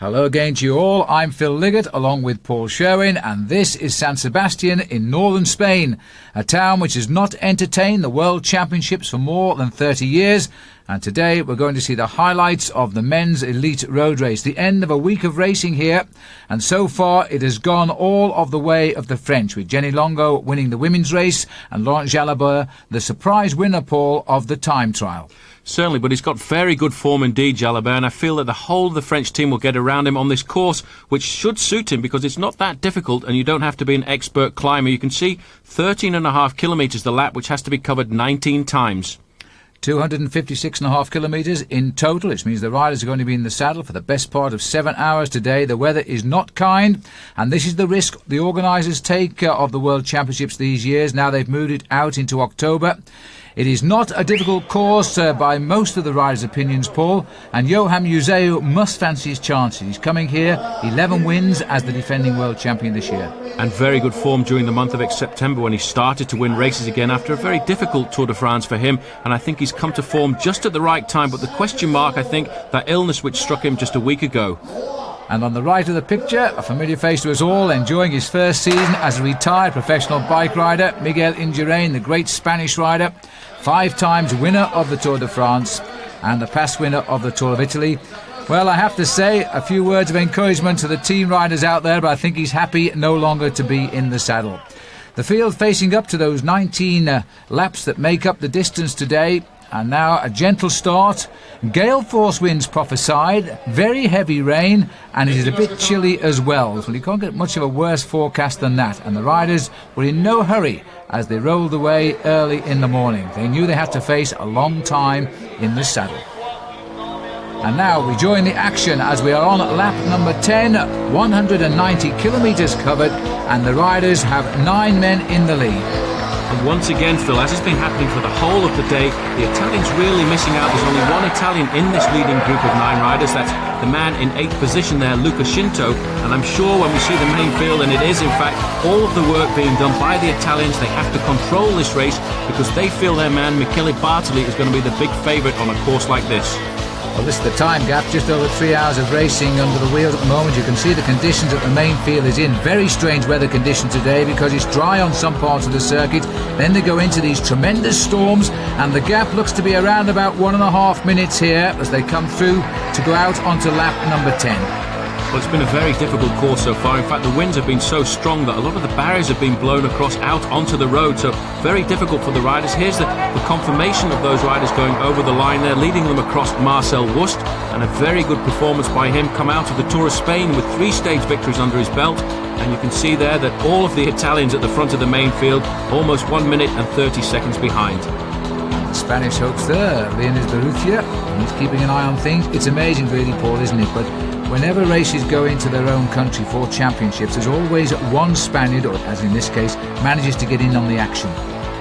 Hello again to you all. I'm Phil Liggett along with Paul Sherwen, and this is San Sebastián in northern Spain, a town which has not entertained the World Championships for more than 30 years. And today we're going to see the highlights of the men's elite road race, the end of a week of racing here. And so far it has gone all of the way of the French, with Jenny Longo winning the women's race and Laurent Jalabert the surprise winner, Paul, of the time trial. Certainly, but he's got very good form indeed, Jalabert, and I feel that the whole of the French team will get around him on this course, which should suit him because it's not that difficult and you don't have to be an expert climber. You can see 13.5 kilometres the lap, which has to be covered 19 times. 256.5 kilometres in total, which means the riders are going to be in the saddle for the best part of 7 hours today. The weather is not kind, and this is the risk the organisers take of the World Championships these years. Now they've moved it out into October. It is not a difficult course by most of the riders' opinions, Paul, and Johan Museeuw must fancy his chances. He's coming here, 11 wins as the defending world champion this year. And very good form during the month of September when he started to win races again after a very difficult Tour de France for him, and I think he's come to form just at the right time, but the question mark, I think, that illness which struck him just a week ago. And on the right of the picture, a familiar face to us all, enjoying his first season as a retired professional bike rider, Miguel Indurain, the great Spanish rider, 5 times winner of the Tour de France and the past winner of the Tour of Italy. Well, I have to say a few words of encouragement to the team riders out there, but I think he's happy no longer to be in the saddle. The field facing up to those 19 laps that make up the distance today. And now a gentle start. Gale force winds prophesied, very heavy rain, and it is a bit chilly as well. Well, you can't get much of a worse forecast than that. And the riders were in no hurry as they rolled away early in the morning. They knew they had to face a long time in the saddle. And now we join the action as we are on lap number 10, 190 kilometres covered, and the riders have 9 men in the lead. And once again, Phil, as has been happening for the whole of the day, the Italians really missing out. There's only one Italian in this leading group of 9 riders. That's the man in 8th position there, Luca Scinto. And I'm sure when we see the main field, and it is in fact all of the work being done by the Italians, they have to control this race because they feel their man Michele Bartoli is going to be the big favourite on a course like this. Well, this is the time gap, just over 3 hours of racing under the wheels at the moment. You can see the conditions that the main field is in. Very strange weather conditions today because it's dry on some parts of the circuit. Then they go into these tremendous storms, and the gap looks to be around about 1.5 minutes here as they come through to go out onto lap number 10. Well, it's been a very difficult course so far. In fact, the winds have been so strong that a lot of the barriers have been blown across out onto the road, so very difficult for the riders. Here's the confirmation of those riders going over the line there, leading them across Marcel Wust, and a very good performance by him. Come out of the Tour of Spain with 3 stage victories under his belt, and you can see there that all of the Italians at the front of the main field, almost 1 minute and 30 seconds behind. The Spanish hopes there, Laine he's keeping an eye on things. It's amazing really, Paul, isn't it? But whenever races go into their own country for championships, there's always one Spaniard, or as in this case, manages to get in on the action.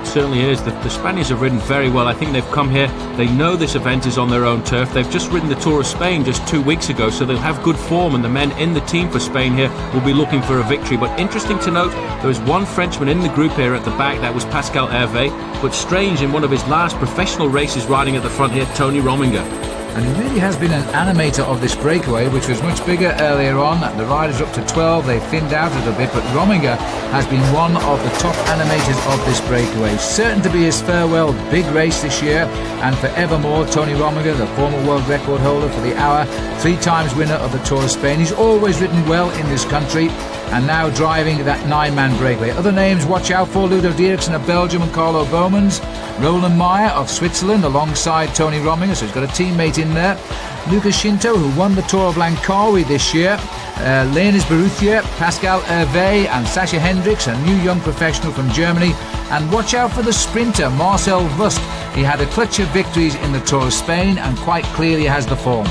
Certainly is. The Spaniards have ridden very well. I think they've come here, they know this event is on their own turf. They've just ridden the Tour of Spain just 2 weeks ago, so they'll have good form, and the men in the team for Spain here will be looking for a victory. But interesting to note, there was one Frenchman in the group here at the back, that was Pascal Hervé, but strange, in one of his last professional races riding at the front here, Tony Rominger. And he really has been an animator of this breakaway, which was much bigger earlier on. The riders up to 12, they thinned out a little bit, but Rominger has been one of the top animators of this breakaway. Certain to be his farewell big race this year, and forevermore, Tony Rominger, the former world record holder for the hour, 3 times winner of the Tour of Spain. He's always ridden well in this country, and now driving that 9-man breakaway. Other names watch out for: Ludo Dierksen of Belgium and Carlo Bomans, Roland Meyer of Switzerland alongside Tony Rominger, so he's got a teammate in there. Luca Scinto, who won the Tour of Langkawi this year, Laine Pascal Hervé and Sascha Hendricks, a new young professional from Germany. And watch out for the sprinter Marcel Wust. He had a clutch of victories in the Tour of Spain and quite clearly has the form.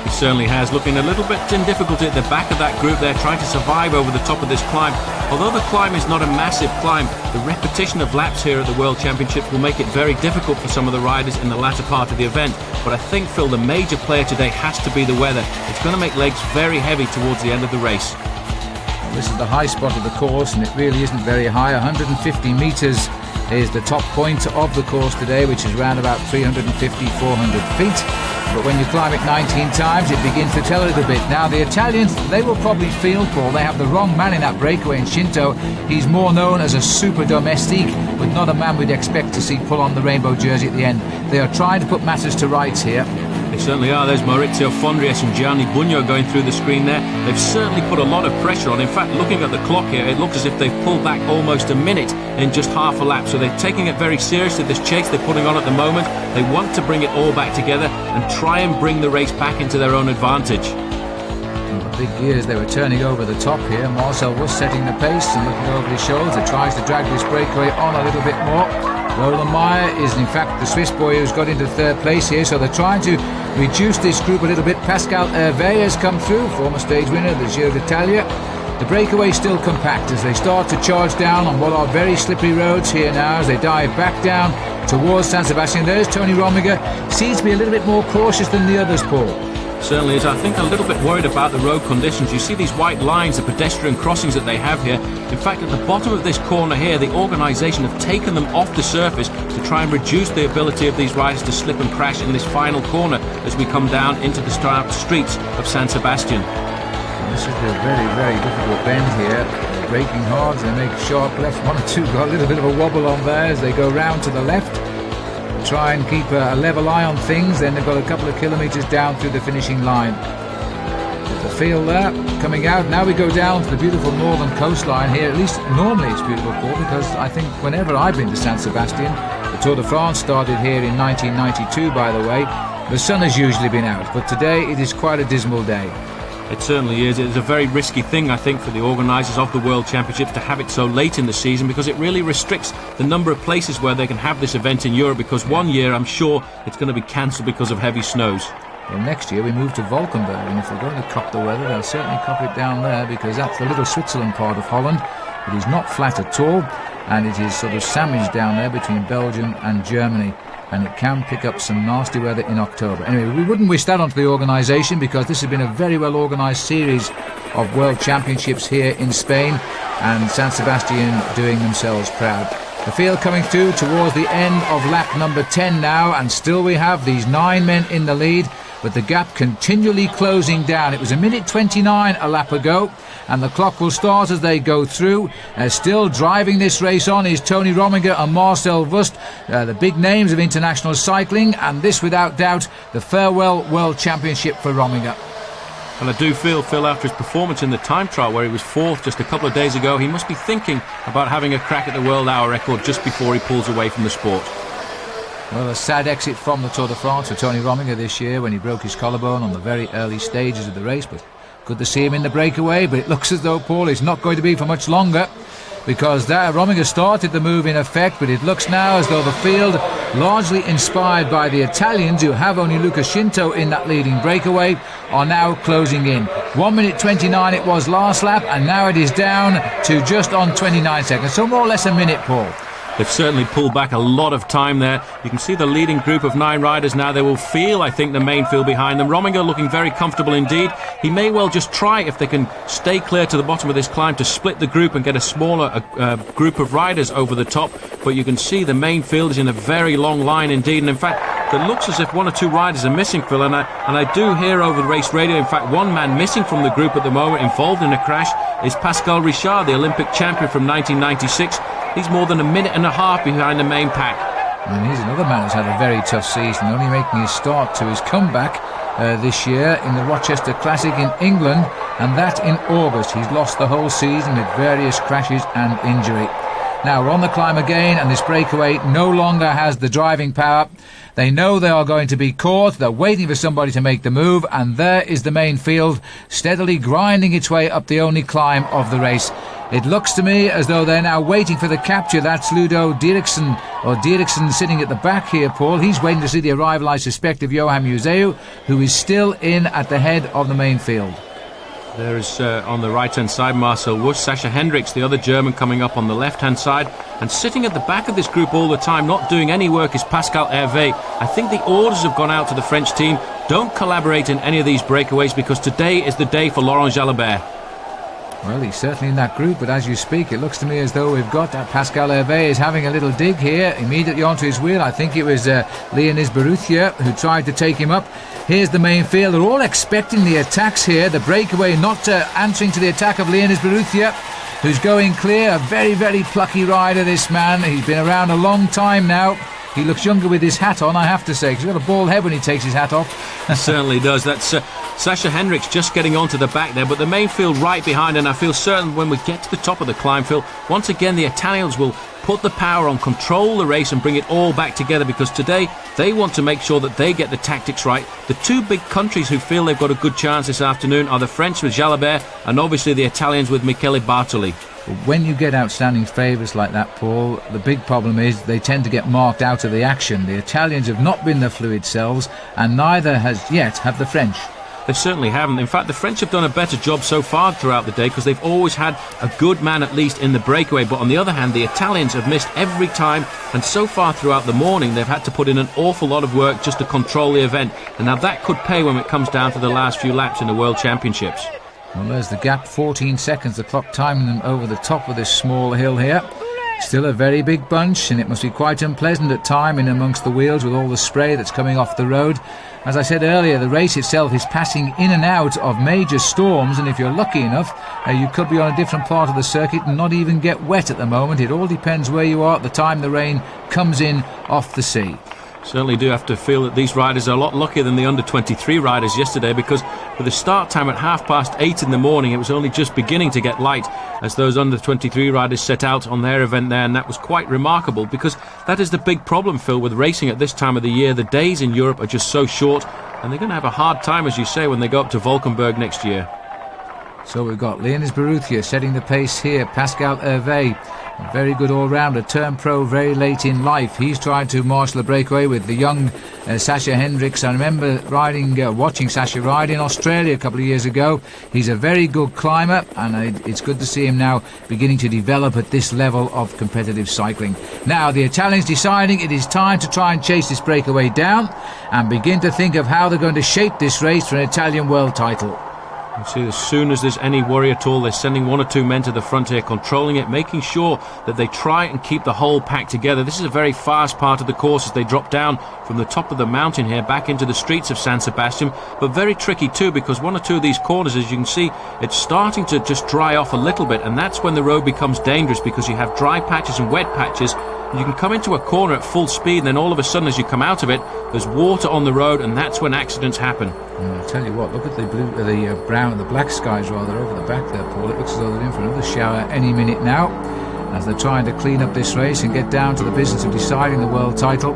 He certainly has, looking a little bit in difficulty at the back of that group there, trying to survive over the top of this climb. Although the climb is not a massive climb, the repetition of laps here at the World Championships will make it very difficult for some of the riders in the latter part of the event. But I think, Phil, the major player today has to be the weather. It's going to make legs very heavy towards the end of the race. Well, this is the high spot of the course, and it really isn't very high, 150 metres is the top point of the course today, which is around about 350, 400 feet. But when you climb it 19 times, it begins to tell a little bit. Now, the Italians, they will probably feel, Paul, they have the wrong man in that breakaway in Shinto. He's more known as a super domestique, but not a man we'd expect to see pull on the rainbow jersey at the end. They are trying to put matters to rights here. They certainly are. There's Maurizio Fondriest and Gianni Bugno going through the screen there. They've certainly put a lot of pressure on. In fact, looking at the clock here, it looks as if they've pulled back almost a minute in just half a lap. So they're taking it very seriously, this chase they're putting on at the moment. They want to bring it all back together and try and bring the race back into their own advantage. Well, the big gears, they were turning over the top here. Marcel was setting the pace and looking over his shoulders. He tries to drag this breakaway on a little bit more. Roland Meyer is in fact the Swiss boy who's got into third place here, so they're trying to reduce this group a little bit. Pascal Hervé has come through, former stage winner of the Giro d'Italia. The breakaway still compact as they start to charge down on what are very slippery roads here now as they dive back down towards San Sebastián. There's Tony Rominger, seems to be a little bit more cautious than the others, Paul. Certainly is. I think a little bit worried about the road conditions. You see these white lines, the pedestrian crossings that they have here. In fact, at the bottom of this corner here, the organisation have taken them off the surface to try and reduce the ability of these riders to slip and crash in this final corner as we come down into the streets of San Sebastián. This is a very, very difficult bend here. They're braking hard, they make sharp left. One or two got a little bit of a wobble on there as they go round to the left. Try and keep a level eye on things. Then they've got a couple of kilometres down through the finishing line. There's the field there coming out. Now we go down to the beautiful northern coastline here. At least normally it's beautiful, Paul, because I think whenever I've been to San Sebastián, the Tour de France started here in 1992, by the way. The sun has usually been out, but today it is quite a dismal day. It certainly is. It's a very risky thing, I think, for the organisers of the World Championships to have it so late in the season, because it really restricts the number of places where they can have this event in Europe, because one year I'm sure it's going to be cancelled because of heavy snows. Well, next year we move to Valkenburg, and if they're going to cop the weather, they'll certainly cop it down there, because that's the little Switzerland part of Holland. It is not flat at all, and it is sort of sandwiched down there between Belgium and Germany. And it can pick up some nasty weather in October. Anyway, we wouldn't wish that onto the organisation, because this has been a very well organised series of World Championships here in Spain, and San Sebastián doing themselves proud. The field coming through towards the end of lap number 10 now, and still we have these 9 men in the lead, but the gap continually closing down. It was 1:29 a lap ago, and the clock will start as they go through. Still driving this race on is Tony Rominger and Marcel Wust, the big names of international cycling, and this without doubt the farewell World Championship for Rominger. And I do feel, Phil, after his performance in the time trial where he was 4th just a couple of days ago, he must be thinking about having a crack at the world hour record just before he pulls away from the sport. Well, a sad exit from the Tour de France for Tony Rominger this year when he broke his collarbone on the very early stages of the race, but good to see him in the breakaway. But it looks as though, Paul, it's not going to be for much longer, because Rominger started the move in effect, but it looks now as though the field, largely inspired by the Italians who have only Luca Shinto in that leading breakaway, are now closing in. 1:29 it was last lap, and now it is down to just on 29 seconds, so more or less a minute, Paul. They've certainly pulled back a lot of time there. You can see the leading group of 9 riders now. They will feel, I think, the main field behind them. Rominger looking very comfortable indeed. He may well just try, if they can stay clear to the bottom of this climb, to split the group and get a smaller group of riders over the top. But you can see the main field is in a very long line indeed. And in fact, it looks as if 1 or 2 riders are missing, Phil. And I do hear over the race radio, in fact, 1 man missing from the group at the moment, involved in a crash, is Pascal Richard, the Olympic champion from 1996. He's more than a minute and a half behind the main pack. And he's another man who's had a very tough season, only making his start to his comeback this year in the Rochester Classic in England, and that in August. He's lost the whole season with various crashes and injury. Now we're on the climb again, and this breakaway no longer has the driving power. They know they are going to be caught. They're waiting for somebody to make the move, and there is the main field steadily grinding its way up the only climb of the race. It looks to me as though they're now waiting for the capture. That's Ludo Dieriksen sitting at the back here, Paul. He's waiting to see the arrival, I suspect, of Johan Museu, who is still in at the head of the main field. There is, on the right-hand side, Marcel Wust, Sascha Hendricks, the other German, coming up on the left-hand side. And sitting at the back of this group all the time, not doing any work, is Pascal Hervé. I think the orders have gone out to the French team. Don't collaborate in any of these breakaways, because today is the day for Laurent Jalabert. Well, he's certainly in that group, but as you speak, it looks to me as though we've got Pascal Hervé is having a little dig here, immediately onto his wheel. I think it was Liane Baruthia who tried to take him up. Here's the main field. They're all expecting the attacks here. The breakaway not answering to the attack of Liane Baruthia, who's going clear. A very, very plucky rider, this man. He's been around a long time now. He looks younger with his hat on, I have to say, because he's got a bald head when he takes his hat off. He certainly does. That's Sascha Hendricks just getting onto the back there, but the main field right behind, and I feel certain when we get to the top of the climb, Phil, once again the Italians will put the power on, control the race and bring it all back together, because today they want to make sure that they get the tactics right. The two big countries who feel they've got a good chance this afternoon are the French with Jalabert and obviously the Italians with Michele Bartoli. When you get outstanding favourites like that, Paul, the big problem is they tend to get marked out of the action. The Italians have not been their fluid selves, and neither has yet have the French. They certainly haven't. In fact, the French have done a better job so far throughout the day because they've always had a good man at least in the breakaway. But on the other hand, the Italians have missed every time, and so far throughout the morning they've had to put in an awful lot of work just to control the event. And now that could pay when it comes down to the last few laps in the World Championships. Well, there's the gap, 14 seconds, the clock timing them over the top of this small hill here. Still a very big bunch, and it must be quite unpleasant at time in amongst the wheels with all the spray that's coming off the road. As I said earlier, the race itself is passing in and out of major storms, and if you're lucky enough, you could be on a different part of the circuit and not even get wet at the moment. It all depends where you are at the time the rain comes in off the sea. Certainly do have to feel that these riders are a lot luckier than the under-23 riders yesterday, because with the start time at 8:30 in the morning, it was only just beginning to get light as those under-23 riders set out on their event there, and that was quite remarkable because that is the big problem, Phil, with racing at this time of the year. The days in Europe are just so short, and they're going to have a hard time, as you say, when they go up to Valkenburg next year. So we've got Liane Baruthia setting the pace here, Pascal Hervé, a very good all-rounder, turned pro very late in life. He's tried to marshal a breakaway with the young Sascha Hendricks. I remember watching Sascha ride in Australia a couple of years ago. He's a very good climber, and it's good to see him now beginning to develop at this level of competitive cycling. Now the Italians deciding it is time to try and chase this breakaway down and begin to think of how they're going to shape this race for an Italian world title. You see, as soon as there's any worry at all, they're sending one or two men to the front here, controlling it, making sure that they try and keep the whole pack together. This is a very fast part of the course as they drop down from the top of the mountain here back into the streets of San Sebastián, but very tricky too, because one or two of these corners, as you can see, it's starting to just dry off a little bit, and that's when the road becomes dangerous, because you have dry patches and wet patches. You can come into a corner at full speed, and then all of a sudden as you come out of it, there's water on the road, and that's when accidents happen. I'll tell you what, look at the blue, the brown and the black skies rather over the back there, Paul. It looks as though they're in for another shower any minute now, as they're trying to clean up this race and get down to the business of deciding the world title.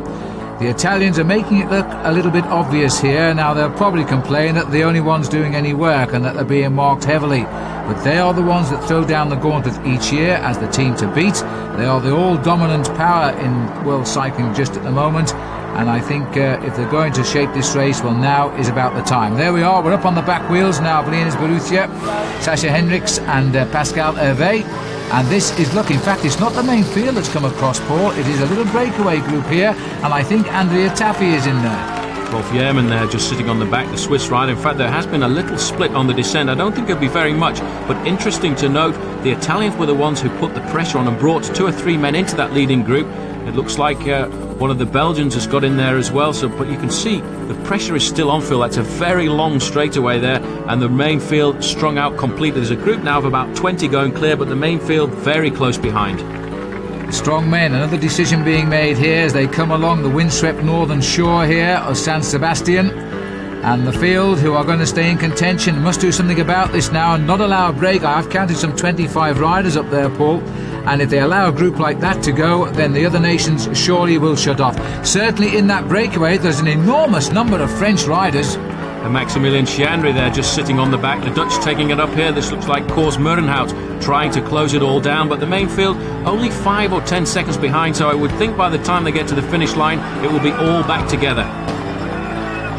The Italians are making it look a little bit obvious here. Now they'll probably complain that the only ones doing any work and that they're being marked heavily, but they are the ones that throw down the gauntlet each year as the team to beat. They are the all-dominant power in world cycling just at the moment, and I think if they're going to shape this race, well, now is about the time. There we are, we're up on the back wheels now of Liane Baruthia, Sascha Hendricks and Pascal Hervé. And this is, look, in fact, it's not the main field that's come across, Paul. It is a little breakaway group here, and I think Andrea Tafi is in there. Rolf Jährmann there just sitting on the back, the Swiss rider. In fact, there has been a little split on the descent. I don't think it'll be very much, but interesting to note, the Italians were the ones who put the pressure on and brought 2 or 3 men into that leading group. It looks like one of the Belgians has got in there as well, but you can see the pressure is still on, Phil. That's a very long straightaway there, and the main field strung out completely. There's a group now of about 20 going clear, but the main field very close behind. Strong men, another decision being made here as they come along the windswept northern shore here of San Sebastián. And the field, who are going to stay in contention, must do something about this now and not allow a break. I've counted some 25 riders up there, Paul, and if they allow a group like that to go, then the other nations surely will shut off. Certainly in that breakaway, there's an enormous number of French riders. And Maximilian Chiandri there just sitting on the back. The Dutch taking it up here. This looks like Koers Meurenhout trying to close it all down, but the main field only 5 or 10 seconds behind, so I would think by the time they get to the finish line, it will be all back together.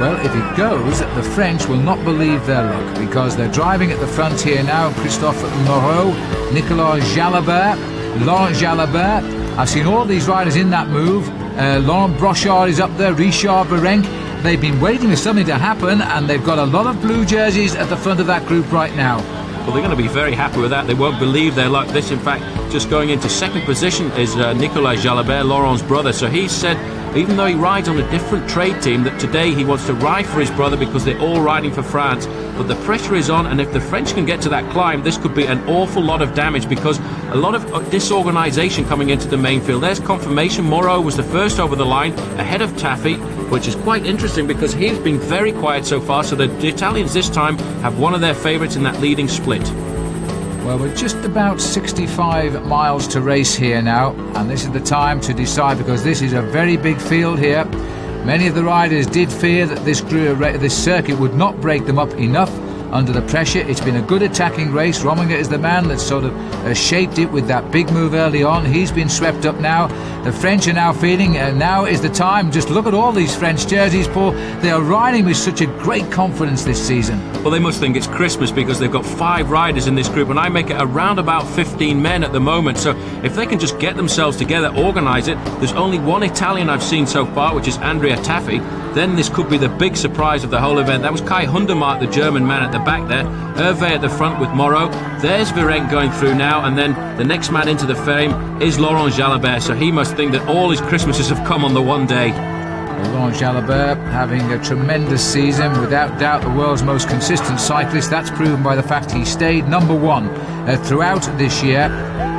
Well, if it goes, the French will not believe their luck, because they're driving at the front here now. Christophe Moreau, Nicolas Jalabert, Laurent Jalabert. I've seen all these riders in that move. Laurent Brochard is up there, Richard Berenc. They've been waiting for something to happen, and they've got a lot of blue jerseys at the front of that group right now. Well, they're going to be very happy with that. They won't believe their luck. This, in fact, just going into second position is Nicolas Jalabert, Laurent's brother. So he said, even though he rides on a different trade team, that today he wants to ride for his brother because they're all riding for France. But the pressure is on, and if the French can get to that climb, this could be an awful lot of damage because a lot of disorganisation coming into the main field. There's confirmation. Moreau was the first over the line, ahead of Taffy, which is quite interesting because he's been very quiet so far. So the Italians this time have one of their favourites in that leading split. Well, we're just about 65 miles to race here now, and this is the time to decide because this is a very big field here. Many of the riders did fear that this circuit would not break them up enough under the pressure. It's been a good attacking race. Rominger is the man that sort of shaped it with that big move early on. He's been swept up now. The French are now feeling now is the time. Just look at all these French jerseys, Paul. They are riding with such a great confidence this season. Well, they must think it's Christmas because they've got 5 riders in this group, and I make it around about 15 men at the moment. So if they can just get themselves together, organise it. There's only one Italian I've seen so far, which is Andrea Taffy. Then this could be the big surprise of the whole event. That was Kai Hundermark, the German man at the back there. Hervé at the front with Moreau. There's Virenque going through now, and then the next man into the frame is Laurent Jalabert. So he must think that all his Christmases have come on the one day. Laurent Jalabert having a tremendous season, without doubt the world's most consistent cyclist. That's proven by the fact he stayed number 1 throughout this year,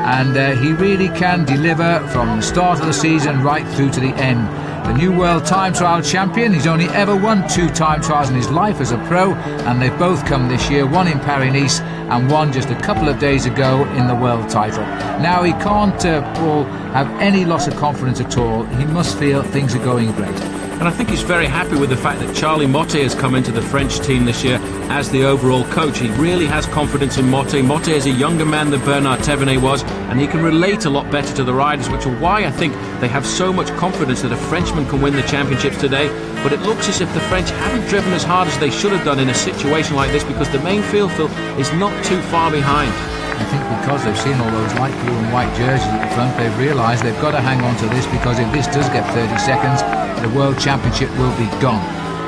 and he really can deliver from the start of the season right through to the end. The new world time trial champion. He's only ever won 2 time trials in his life as a pro, and they've both come this year, one in Paris-Nice and one just a couple of days ago in the world title. Now he can't Paul, have any loss of confidence at all. He must feel things are going great. And I think he's very happy with the fact that Charlie Motte has come into the French team this year as the overall coach. He really has confidence in Motte. Motte is a younger man than Bernard Thévenet was, and he can relate a lot better to the riders, which are why I think they have so much confidence that a Frenchman can win the championships today. But it looks as if the French haven't driven as hard as they should have done in a situation like this because the main field, Phil, is not too far behind. I think because they've seen all those light blue and white jerseys at the front, they've realised they've got to hang on to this, because if this does get 30 seconds, the World Championship will be gone.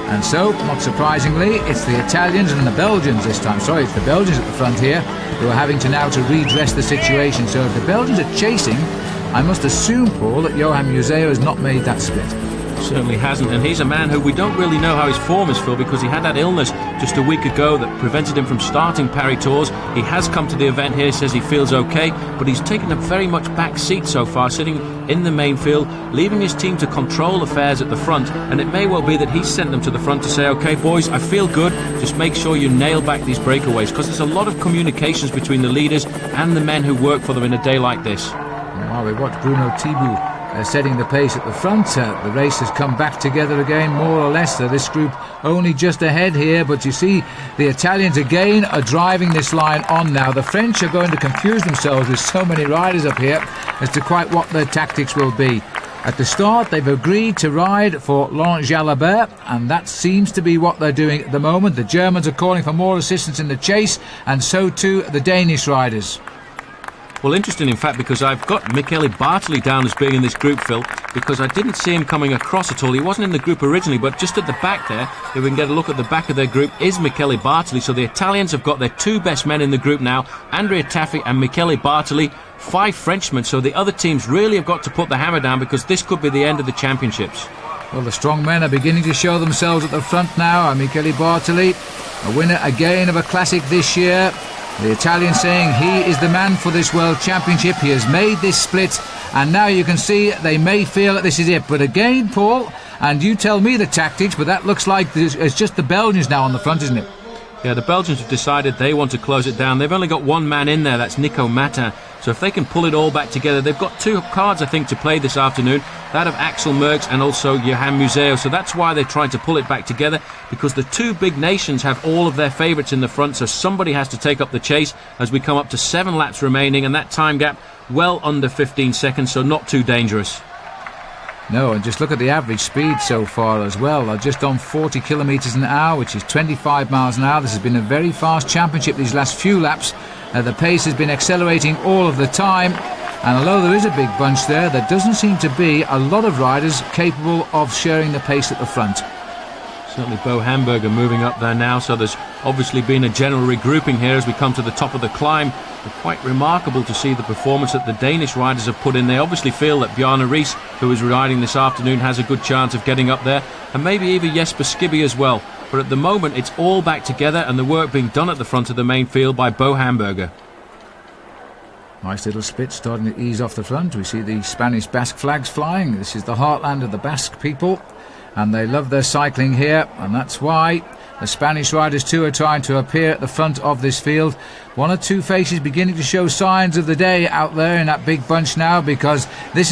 And so, not surprisingly, it's the Italians and the Belgians this time. Sorry, it's the Belgians at the front here who are having to now to redress the situation. So if the Belgians are chasing, I must assume, Paul, that Johan Museo has not made that split. Certainly hasn't, and he's a man who we don't really know how his form is, Phil, because he had that illness just a week ago that prevented him from starting Paris Tours. He has come to the event here, says he feels okay, but he's taken a very much back seat so far, sitting in the main field, leaving his team to control affairs at the front, and it may well be that he's sent them to the front to say, okay boys, I feel good, just make sure you nail back these breakaways, because there's a lot of communications between the leaders and the men who work for them in a day like this. Well, we watched Bruno Thibault setting the pace at the front. The race has come back together again, more or less. This group only just ahead here, but you see the Italians again are driving this line on now. The French are going to confuse themselves with so many riders up here as to quite what their tactics will be. At the start, they've agreed to ride for Laurent Jalabert, and that seems to be what they're doing at the moment. The Germans are calling for more assistance in the chase, and so too the Danish riders. Well, interesting, in fact, because I've got Michele Bartoli down as being in this group, Phil, because I didn't see him coming across at all. He wasn't in the group originally, but just at the back there, if we can get a look at the back of their group, is Michele Bartoli. So the Italians have got their 2 best men in the group now, Andrea Taffy and Michele Bartoli, 5 Frenchmen. So the other teams really have got to put the hammer down, because this could be the end of the championships. Well, the strong men are beginning to show themselves at the front now. Michele Bartoli, a winner again of a classic this year. The Italian saying he is the man for this World Championship. He has made this split, and now you can see they may feel that this is it. But again, Paul, and you tell me the tactics, but that looks like it's just the Belgians now on the front, isn't it? Yeah, the Belgians have decided they want to close it down. They've only got 1 man in there, that's Nico Matin. So if they can pull it all back together, they've got 2 cards, I think, to play this afternoon. That of Axel Merckx and also Johan Museo. So that's why they're trying to pull it back together, because the 2 big nations have all of their favourites in the front. So somebody has to take up the chase as we come up to 7 laps remaining, and that time gap well under 15 seconds, so not too dangerous. No, and just look at the average speed so far as well. Just on 40 kilometres an hour, which is 25 miles an hour. This has been a very fast championship these last few laps. The pace has been accelerating all of the time. And although there is a big bunch there doesn't seem to be a lot of riders capable of sharing the pace at the front. Certainly Bo Hamburger moving up there now, so there's obviously been a general regrouping here as we come to the top of the climb. But quite remarkable to see the performance that the Danish riders have put in. They obviously feel that Bjarne Riis, who is riding this afternoon, has a good chance of getting up there, and maybe even Jesper Skibby as well. But at the moment it's all back together, and the work being done at the front of the main field by Bo Hamburger. Nice little split starting to ease off the front. We see the Spanish Basque flags flying. This is the heartland of the Basque people, and they love their cycling here, and that's why the Spanish riders too are trying to appear at the front of this field. One or two faces beginning to show signs of the day out there in that big bunch now, because this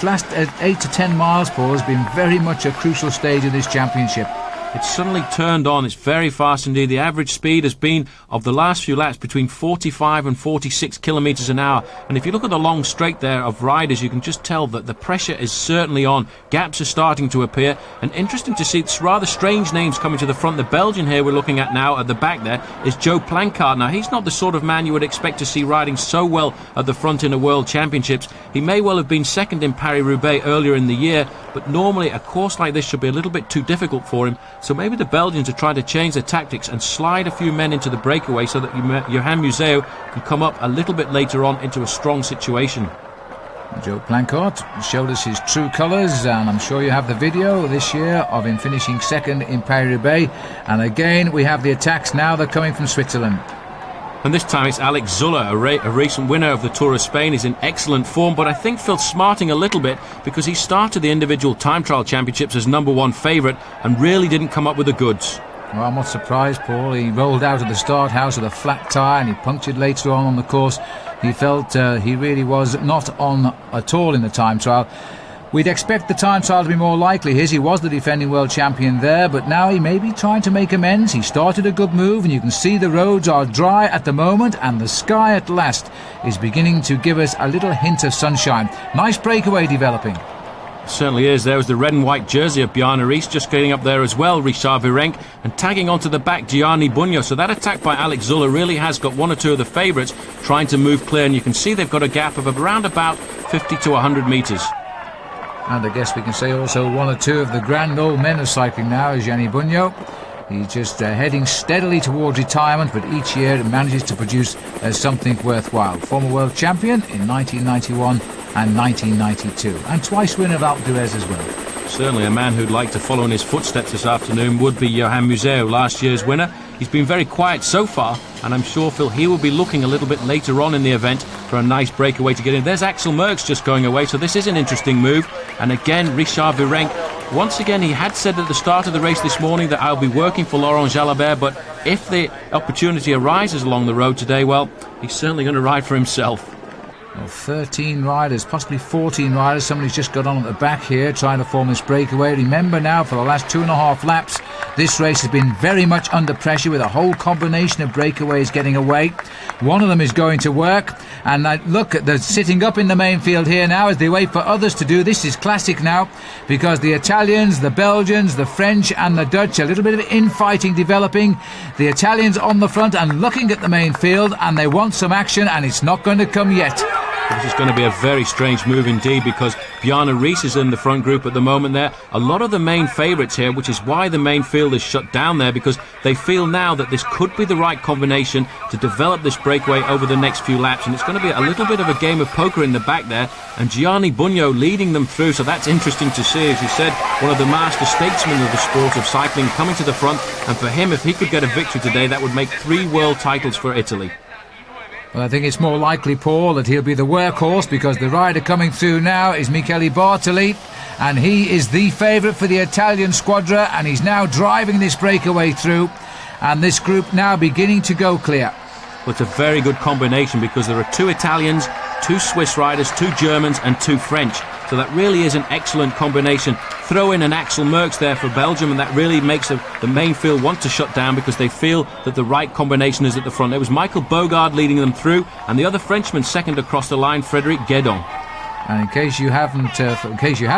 last 8 to 10 miles, Paul, has been very much a crucial stage of this championship. It's suddenly turned on. It's very fast indeed. The average speed has been, of the last few laps, between 45 and 46 kilometres an hour. And if you look at the long straight there of riders, you can just tell that the pressure is certainly on. Gaps are starting to appear. And interesting to see, it's rather strange names coming to the front. The Belgian here we're looking at now at the back there is Joe Planckaert. Now, he's not the sort of man you would expect to see riding so well at the front in the World Championships. He may well have been second in Paris-Roubaix earlier in the year, but normally a course like this should be a little bit too difficult for him. So maybe the Belgians are trying to change their tactics and slide a few men into the breakaway so that Johan Museeuw can come up a little bit later on into a strong situation. Joe Planckaert showed us his true colours, and I'm sure you have the video this year of him finishing second in Paris-Roubaix. And again we have the attacks now. They're coming from Switzerland. And this time it's Alex Zuller, a recent winner of the Tour of Spain. He's in excellent form, but I think Phil smarting a little bit because he started the individual time trial championships as #1 favourite and really didn't come up with the goods. Well, I'm not surprised, Paul. He rolled out of the start house with a flat tyre and he punctured later on the course. He felt he really was not on at all in the time trial. We'd expect the time trial to be more likely his. He was the defending world champion there, but now he may be trying to make amends. He started a good move, and you can see the roads are dry at the moment, and the sky at last is beginning to give us a little hint of sunshine. Nice breakaway developing. Certainly is. There was the red and white jersey of Bjarne Riis just getting up there as well, Richard Virenque, and tagging onto the back Gianni Bugno. So that attack by Alex Zuller really has got one or two of the favourites trying to move clear, and you can see they've got a gap of around about 50 to 100 metres. And I guess we can say also one or two of the grand old men of cycling now is Gianni Bugno. He's just heading steadily towards retirement, but each year it manages to produce something worthwhile. Former world champion in 1991 and 1992, and twice winner of Alpe d'Huez as well. Certainly a man who'd like to follow in his footsteps this afternoon would be Johan Museeuw, last year's winner. He's been very quiet so far, and I'm sure, Phil, he will be looking a little bit later on in the event for a nice breakaway to get in. There's Axel Merckx just going away, so this is an interesting move. And again, Richard Virenque, once again, he had said at the start of the race this morning that I'll be working for Laurent Jalabert, but if the opportunity arises along the road today, well, he's certainly going to ride for himself. Well, 13 riders, possibly 14 riders. Somebody's just got on at the back here trying to form this breakaway. Remember now, for the last 2.5 laps, this race has been very much under pressure with a whole combination of breakaways getting away. One of them is going to work, and look, they're sitting up in the main field here now as they wait for others to do. This is classic now, because the Italians, the Belgians, the French and the Dutch, a little bit of infighting developing. The Italians on the front and looking at the main field, and they want some action, and it's not going to come yet. This is going to be a very strange move indeed, because Bjarne Riis is in the front group at the moment there. A lot of the main favourites here, which is why the main field is shut down there, because they feel now that this could be the right combination to develop this breakaway over the next few laps. And it's going to be a little bit of a game of poker in the back there, and Gianni Bugno leading them through. So that's interesting to see. As you said, one of the master statesmen of the sport of cycling coming to the front. And for him, if he could get a victory today, that would make 3 world titles for Italy. Well, I think it's more likely, Paul, that he'll be the workhorse, because the rider coming through now is Michele Bartoli, and he is the favourite for the Italian squadra, and he's now driving this breakaway through, and this group now beginning to go clear. Well, it's a very good combination, because there are 2 Italians, 2 Swiss riders, 2 Germans and 2 French. So that really is an excellent combination. Throw in an Axel Merckx there for Belgium, and that really makes the main field want to shut down, because they feel that the right combination is at the front. It was Michael Bogard leading them through, and the other Frenchman second across the line, Frédéric Guédon. And in case you have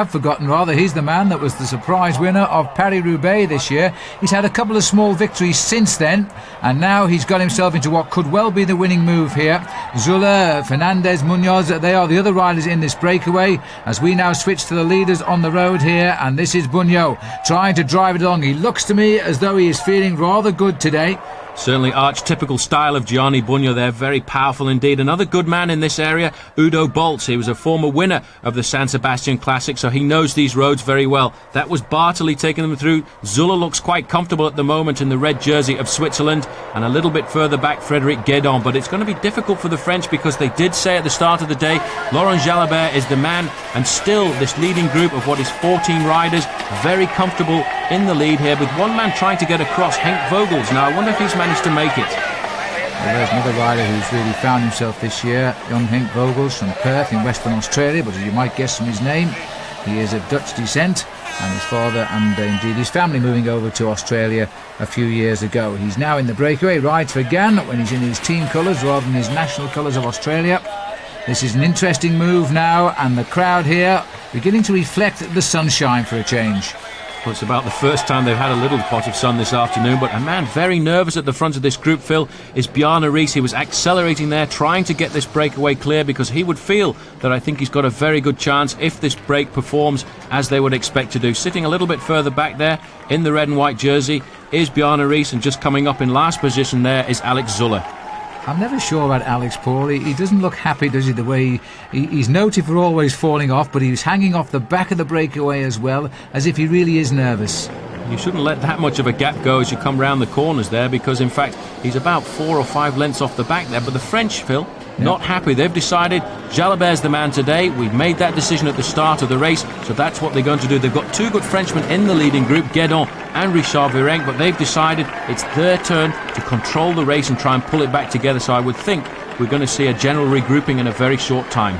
forgotten, rather, he's the man that was the surprise winner of Paris-Roubaix this year. He's had a couple of small victories since then, and now he's got himself into what could well be the winning move here. Zula, Fernandez, Munoz, they are the other riders in this breakaway, as we now switch to the leaders on the road here, and this is Bunyo trying to drive it along. He looks to me as though he is feeling rather good today. Certainly archetypical style of Gianni Bunyo there, very powerful indeed. Another good man in this area, Udo Boltz. He was a former winner of the San Sebastián Classic, so he knows these roads very well. That was Bartoli taking them through. Zula looks quite comfortable at the moment in the red jersey of Switzerland, and a little bit further back, Frédéric Guédon. But it's going to be difficult for the French, because they did say at the start of the day, Laurent Jalabert is the man, and still this leading group of what is 14 riders, very comfortable in the lead here, with one man trying to get across, Henk Vogels. Now I wonder if he's managed to make it. Well, there's another rider who's really found himself this year, young Henk Vogels from Perth in Western Australia, but as you might guess from his name, he is of Dutch descent, and his father and indeed his family moving over to Australia a few years ago. He's now in the breakaway, rides for Gann when he's in his team colours rather than his national colours of Australia. This is an interesting move now, and the crowd here beginning to reflect the sunshine for a change. Well, it's about the first time they've had a little pot of sun this afternoon, but a man very nervous at the front of this group, Phil, is Bjarne Riis. He was accelerating there, trying to get this breakaway clear, because he would feel that I think he's got a very good chance if this break performs as they would expect to do. Sitting a little bit further back there in the red and white jersey is Bjarne Riis, and just coming up in last position there is Alex Zülle. I'm never sure about Alex, Paul. He doesn't look happy, does he, the way he's noted for always falling off, but he's hanging off the back of the breakaway as well, as if he really is nervous. You shouldn't let that much of a gap go as you come round the corners there, because in fact he's about 4 or 5 lengths off the back there. But the French, Phil, not happy. They've decided Jalabert's the man today. We've made that decision at the start of the race, so that's what they're going to do. They've got 2 good Frenchmen in the leading group, Guédon and Richard Virenque, but they've decided it's their turn to control the race and try and pull it back together. So I would think we're going to see a general regrouping in a very short time.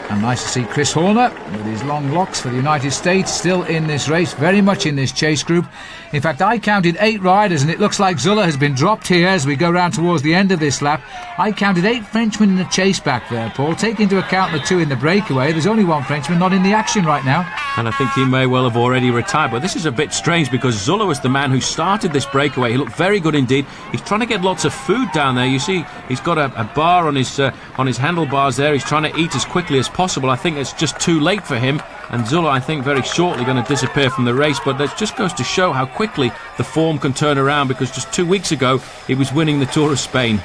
And nice to see Chris Horner with his long locks for the United States still in this race, very much in this chase group. In fact, I counted 8 riders, and it looks like Zülle has been dropped here as we go round towards the end of this lap. I counted 8 Frenchmen in the chase back there, Paul. Take into account the 2 in the breakaway, there's only 1 Frenchman not in the action right now. And I think he may well have already retired, but this is a bit strange, because Zülle was the man who started this breakaway. He looked very good indeed. He's trying to get lots of food down there. You see, he's got a bar on his handlebars there. He's trying to eat as quickly as possible. I think it's just too late for him, and Zülle, I think, very shortly going to disappear from the race. But that just goes to show how quickly the form can turn around, because just 2 weeks ago he was winning the Tour of Spain.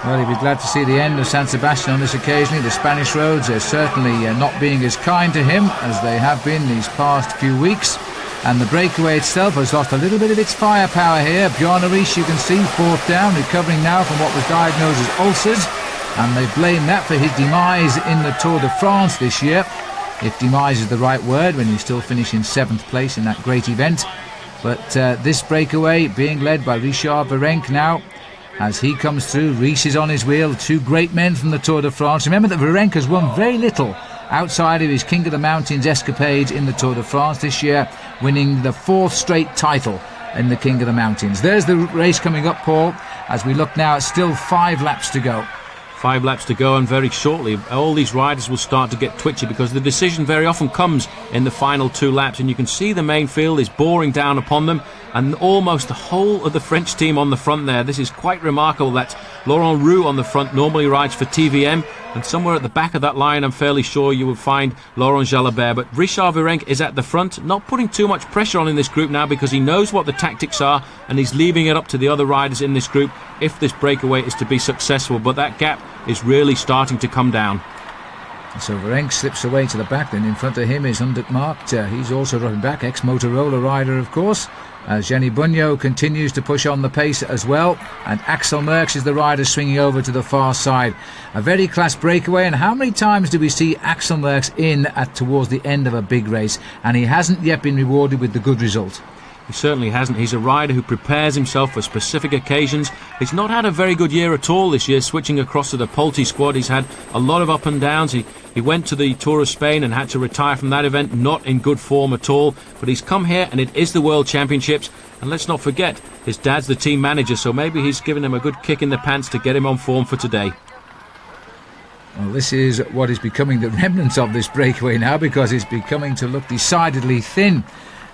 Well, he'd be glad to see the end of San Sebastián on this occasion. The Spanish roads are certainly not being as kind to him as they have been these past few weeks, and the breakaway itself has lost a little bit of its firepower here. Bjarne Riis, you can see, 4th down, recovering now from what was diagnosed as ulcers, and they blame that for his demise in the Tour de France this year, if demise is the right word, when you still finish in 7th place in that great event. But this breakaway being led by Richard Virenque now, as he comes through. Riis is on his wheel, 2 great men from the Tour de France. Remember that Virenque has won very little outside of his King of the Mountains escapades in the Tour de France this year, winning the 4th straight title in the King of the Mountains. There's the race coming up, Paul, as we look now at still 5 laps to go. 5 laps to go, and very shortly all these riders will start to get twitchy, because the decision very often comes in the final 2 laps, and you can see the main field is boring down upon them, and almost the whole of the French team on the front there. This is quite remarkable that Laurent Roux on the front normally rides for TVM, and somewhere at the back of that line I'm fairly sure you will find Laurent Jalabert. But Richard Virenque is at the front, not putting too much pressure on in this group now, because he knows what the tactics are, and he's leaving it up to the other riders in this group if this breakaway is to be successful. But that gap is really starting to come down. So Virenque slips away to the back, then in front of him is Undetmarkt. He's also dropping back, ex-Motorola rider of course, as Gianni Bunyo continues to push on the pace as well, and Axel Merckx is the rider swinging over to the far side. A very class breakaway, and how many times do we see Axel Merckx in towards the end of a big race, and he hasn't yet been rewarded with the good result. He certainly hasn't. He's a rider who prepares himself for specific occasions. He's not had a very good year at all this year, switching across to the Polti squad. He's had a lot of up and downs. He went to the Tour of Spain and had to retire from that event, not in good form at all. But he's come here, and it is the World Championships. And let's not forget, his dad's the team manager, so maybe he's given him a good kick in the pants to get him on form for today. Well, this is what is becoming the remnants of this breakaway now, because it's becoming to look decidedly thin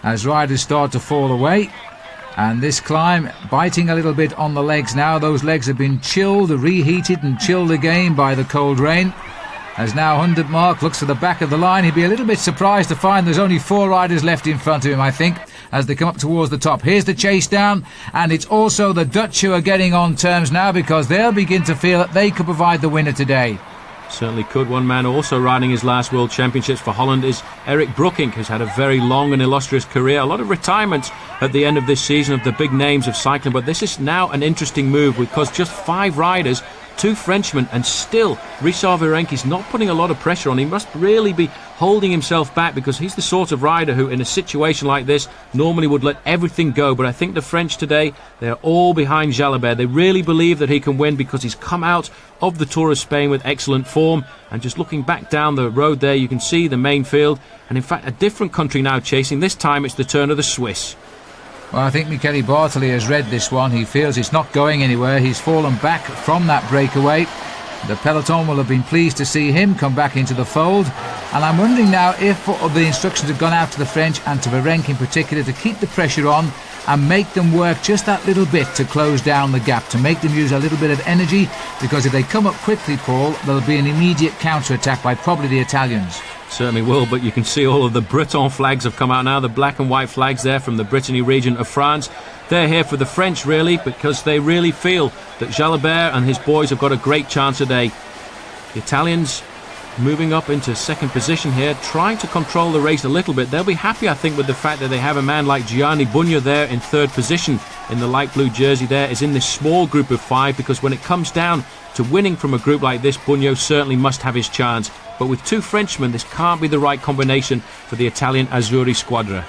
as riders start to fall away. And this climb biting a little bit on the legs now. Those legs have been chilled, reheated and chilled again by the cold rain. As now 100 mark looks to the back of the line, he'd be a little bit surprised to find there's only 4 riders left in front of him, I think, as they come up towards the top. Here's the chase down, and it's also the Dutch who are getting on terms now, because they'll begin to feel that they could provide the winner today. Certainly could. One man also riding his last World Championships for Holland is Erik Broekink, who's had a very long and illustrious career. A lot of retirements at the end of this season of the big names of cycling, but this is now an interesting move because just 5 riders, 2 Frenchmen, and still Richard Virenque's not putting a lot of pressure on. He must really be holding himself back, because he's the sort of rider who in a situation like this normally would let everything go. But I think the French today, they're all behind Jalabert. They really believe that he can win because he's come out of the Tour of Spain with excellent form. And just looking back down the road there, you can see the main field, and in fact a different country now chasing. This time it's the turn of the Swiss. Well, I think Michele Bartoli has read this one. He feels it's not going anywhere. He's fallen back from that breakaway. The peloton will have been pleased to see him come back into the fold. And I'm wondering now if the instructions have gone out to the French and to Virenque in particular to keep the pressure on and make them work just that little bit to close down the gap, to make them use a little bit of energy, because if they come up quickly, Paul, there'll be an immediate counter-attack by probably the Italians. Certainly will, but you can see all of the Breton flags have come out now, the black and white flags there from the Brittany region of France. They're here for the French, really, because they really feel that Jalabert and his boys have got a great chance today. The Italians moving up into second position here, trying to control the race a little bit. They'll be happy, I think, with the fact that they have a man like Gianni Bugno there in third position in the light blue jersey there, is in this small group of 5, because when it comes down to winning from a group like this, Bugno certainly must have his chance. But with 2 Frenchmen, this can't be the right combination for the Italian Azzurri squadra.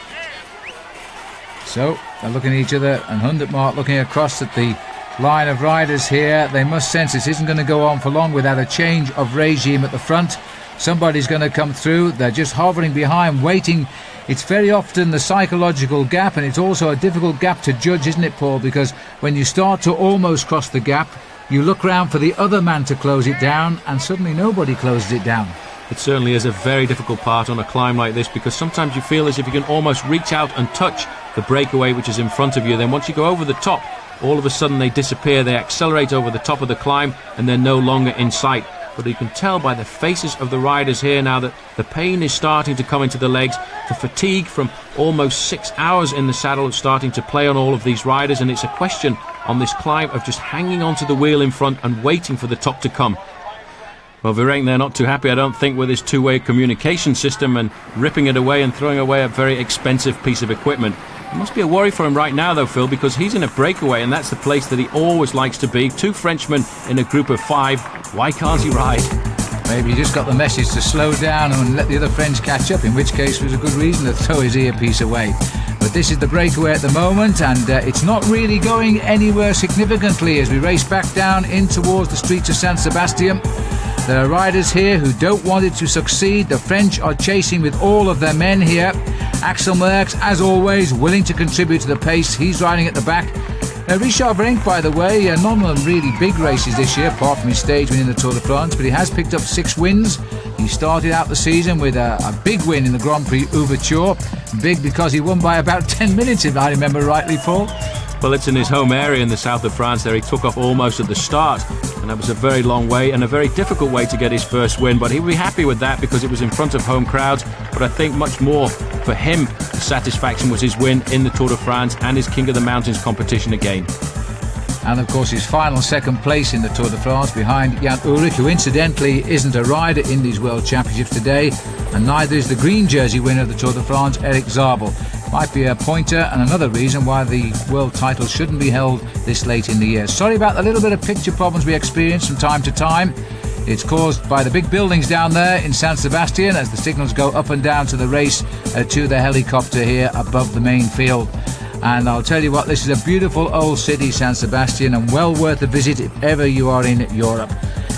So they're looking at each other, and 100 mark looking across at the line of riders here. They must sense this isn't going to go on for long without a change of regime at the front. Somebody's going to come through. They're just hovering behind, waiting. It's very often the psychological gap, and it's also a difficult gap to judge, isn't it, Paul? Because when you start to almost cross the gap, you look round for the other man to close it down, and suddenly nobody closes it down. It certainly is a very difficult part on a climb like this, because sometimes you feel as if you can almost reach out and touch the breakaway which is in front of you. Then once you go over the top, all of a sudden they disappear. They accelerate over the top of the climb and they're no longer in sight. But you can tell by the faces of the riders here now that the pain is starting to come into the legs. The fatigue from almost 6 hours in the saddle is starting to play on all of these riders, and it's a question on this climb of just hanging onto the wheel in front and waiting for the top to come. Well, Virenque, they're not too happy, I don't think, with his 2-way communication system and ripping it away and throwing away a very expensive piece of equipment. It must be a worry for him right now, though, Phil, because he's in a breakaway, and that's the place that he always likes to be. 2 Frenchmen in a group of 5. Why can't he ride? Maybe he just got the message to slow down and let the other French catch up, in which case there's a good reason to throw his earpiece away. But this is the breakaway at the moment, and it's not really going anywhere significantly as we race back down in towards the streets of San Sebastián. There are riders here who don't want it to succeed. The French are chasing with all of their men here. Axel Merckx, as always, willing to contribute to the pace. He's riding at the back. Richard Virenque, by the way, none of them really big races this year, apart from his stage win in the Tour de France, but he has picked up 6 wins. He started out the season with a big win in the Grand Prix Ouverture. Big because he won by about 10 minutes, if I remember rightly, Paul. Well, it's in his home area in the south of France there. He took off almost at the start, and that was a very long way and a very difficult way to get his first win, but he'll be happy with that because it was in front of home crowds. But I think much more for him, the satisfaction was his win in the Tour de France and his King of the Mountains competition again. And of course his final second place in the Tour de France behind Jan Ullrich, who incidentally isn't a rider in these World Championships today, and neither is the green jersey winner of the Tour de France, Erik Zabel. Might be a pointer and another reason why the world title shouldn't be held this late in the year. Sorry about the little bit of picture problems we experience from time to time. It's caused by the big buildings down there in San Sebastián as the signals go up and down to the race to the helicopter here above the main field. And I'll tell you what, this is a beautiful old city, San Sebastián, and well worth a visit if ever you are in Europe.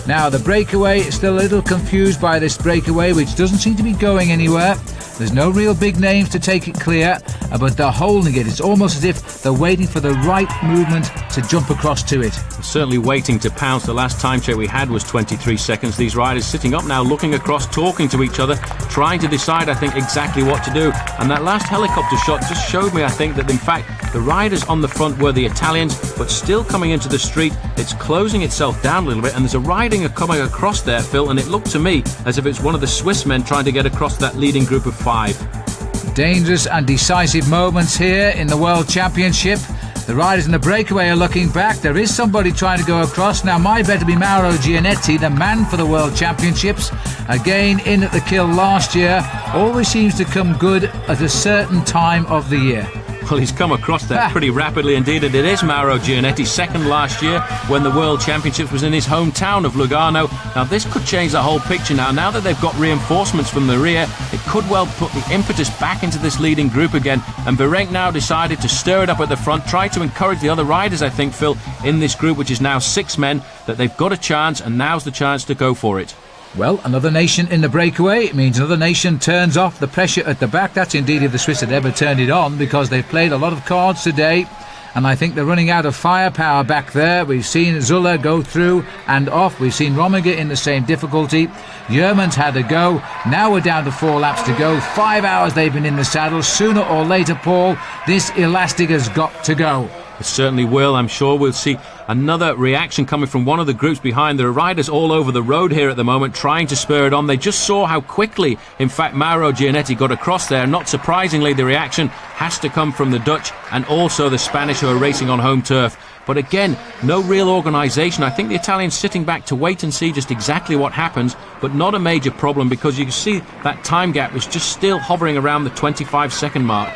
Now, the breakaway is still a little confused by this breakaway, which doesn't seem to be going anywhere. There's no real big names to take it clear, but they're holding it. It's almost as if they're waiting for the right movement to jump across to it. Certainly waiting to pounce. The last time check we had was 23 seconds. These riders sitting up now, looking across, talking to each other, trying to decide, I think, exactly what to do. And that last helicopter shot just showed me, I think, that in fact the riders on the front were the Italians, but still coming into the street, it's closing itself down a little bit, and there's a riding coming across there, Phil, and it looked to me as if it's one of the Swiss men trying to get across that leading group of 5. Dangerous and decisive moments here in the World Championship. The riders in the breakaway are looking back. There is somebody trying to go across. Now, my bet to be Mauro Gianetti, the man for the World Championships. Again, in at the kill last year. Always seems to come good at a certain time of the year. Well, he's come across that pretty rapidly indeed, and it is Mauro Gianetti, second last year when the World Championships was in his hometown of Lugano. Now, this could change the whole picture now. Now that they've got reinforcements from the rear, it could well put the impetus back into this leading group again. And Virenque now decided to stir it up at the front, try to encourage the other riders, I think, Phil, in this group, which is now 6 men, that they've got a chance, and now's the chance to go for it. Well, another nation in the breakaway. It means another nation turns off the pressure at the back. That's indeed if the Swiss had ever turned it on, because they've played a lot of cards today, and I think they're running out of firepower back there. We've seen Zuller go through and off. We've seen Rominger in the same difficulty. Yermans had a go. Now we're down to 4 laps to go. 5 hours they've been in the saddle. Sooner or later, Paul, this elastic has got to go. It certainly will. I'm sure we'll see another reaction coming from one of the groups behind. There are riders all over the road here at the moment trying to spur it on. They just saw how quickly, in fact, Mauro Gianetti got across there. Not surprisingly, the reaction has to come from the Dutch and also the Spanish, who are racing on home turf. But again, no real organisation. I think the Italians sitting back to wait and see just exactly what happens, but not a major problem, because you can see that time gap is just still hovering around the 25-second mark.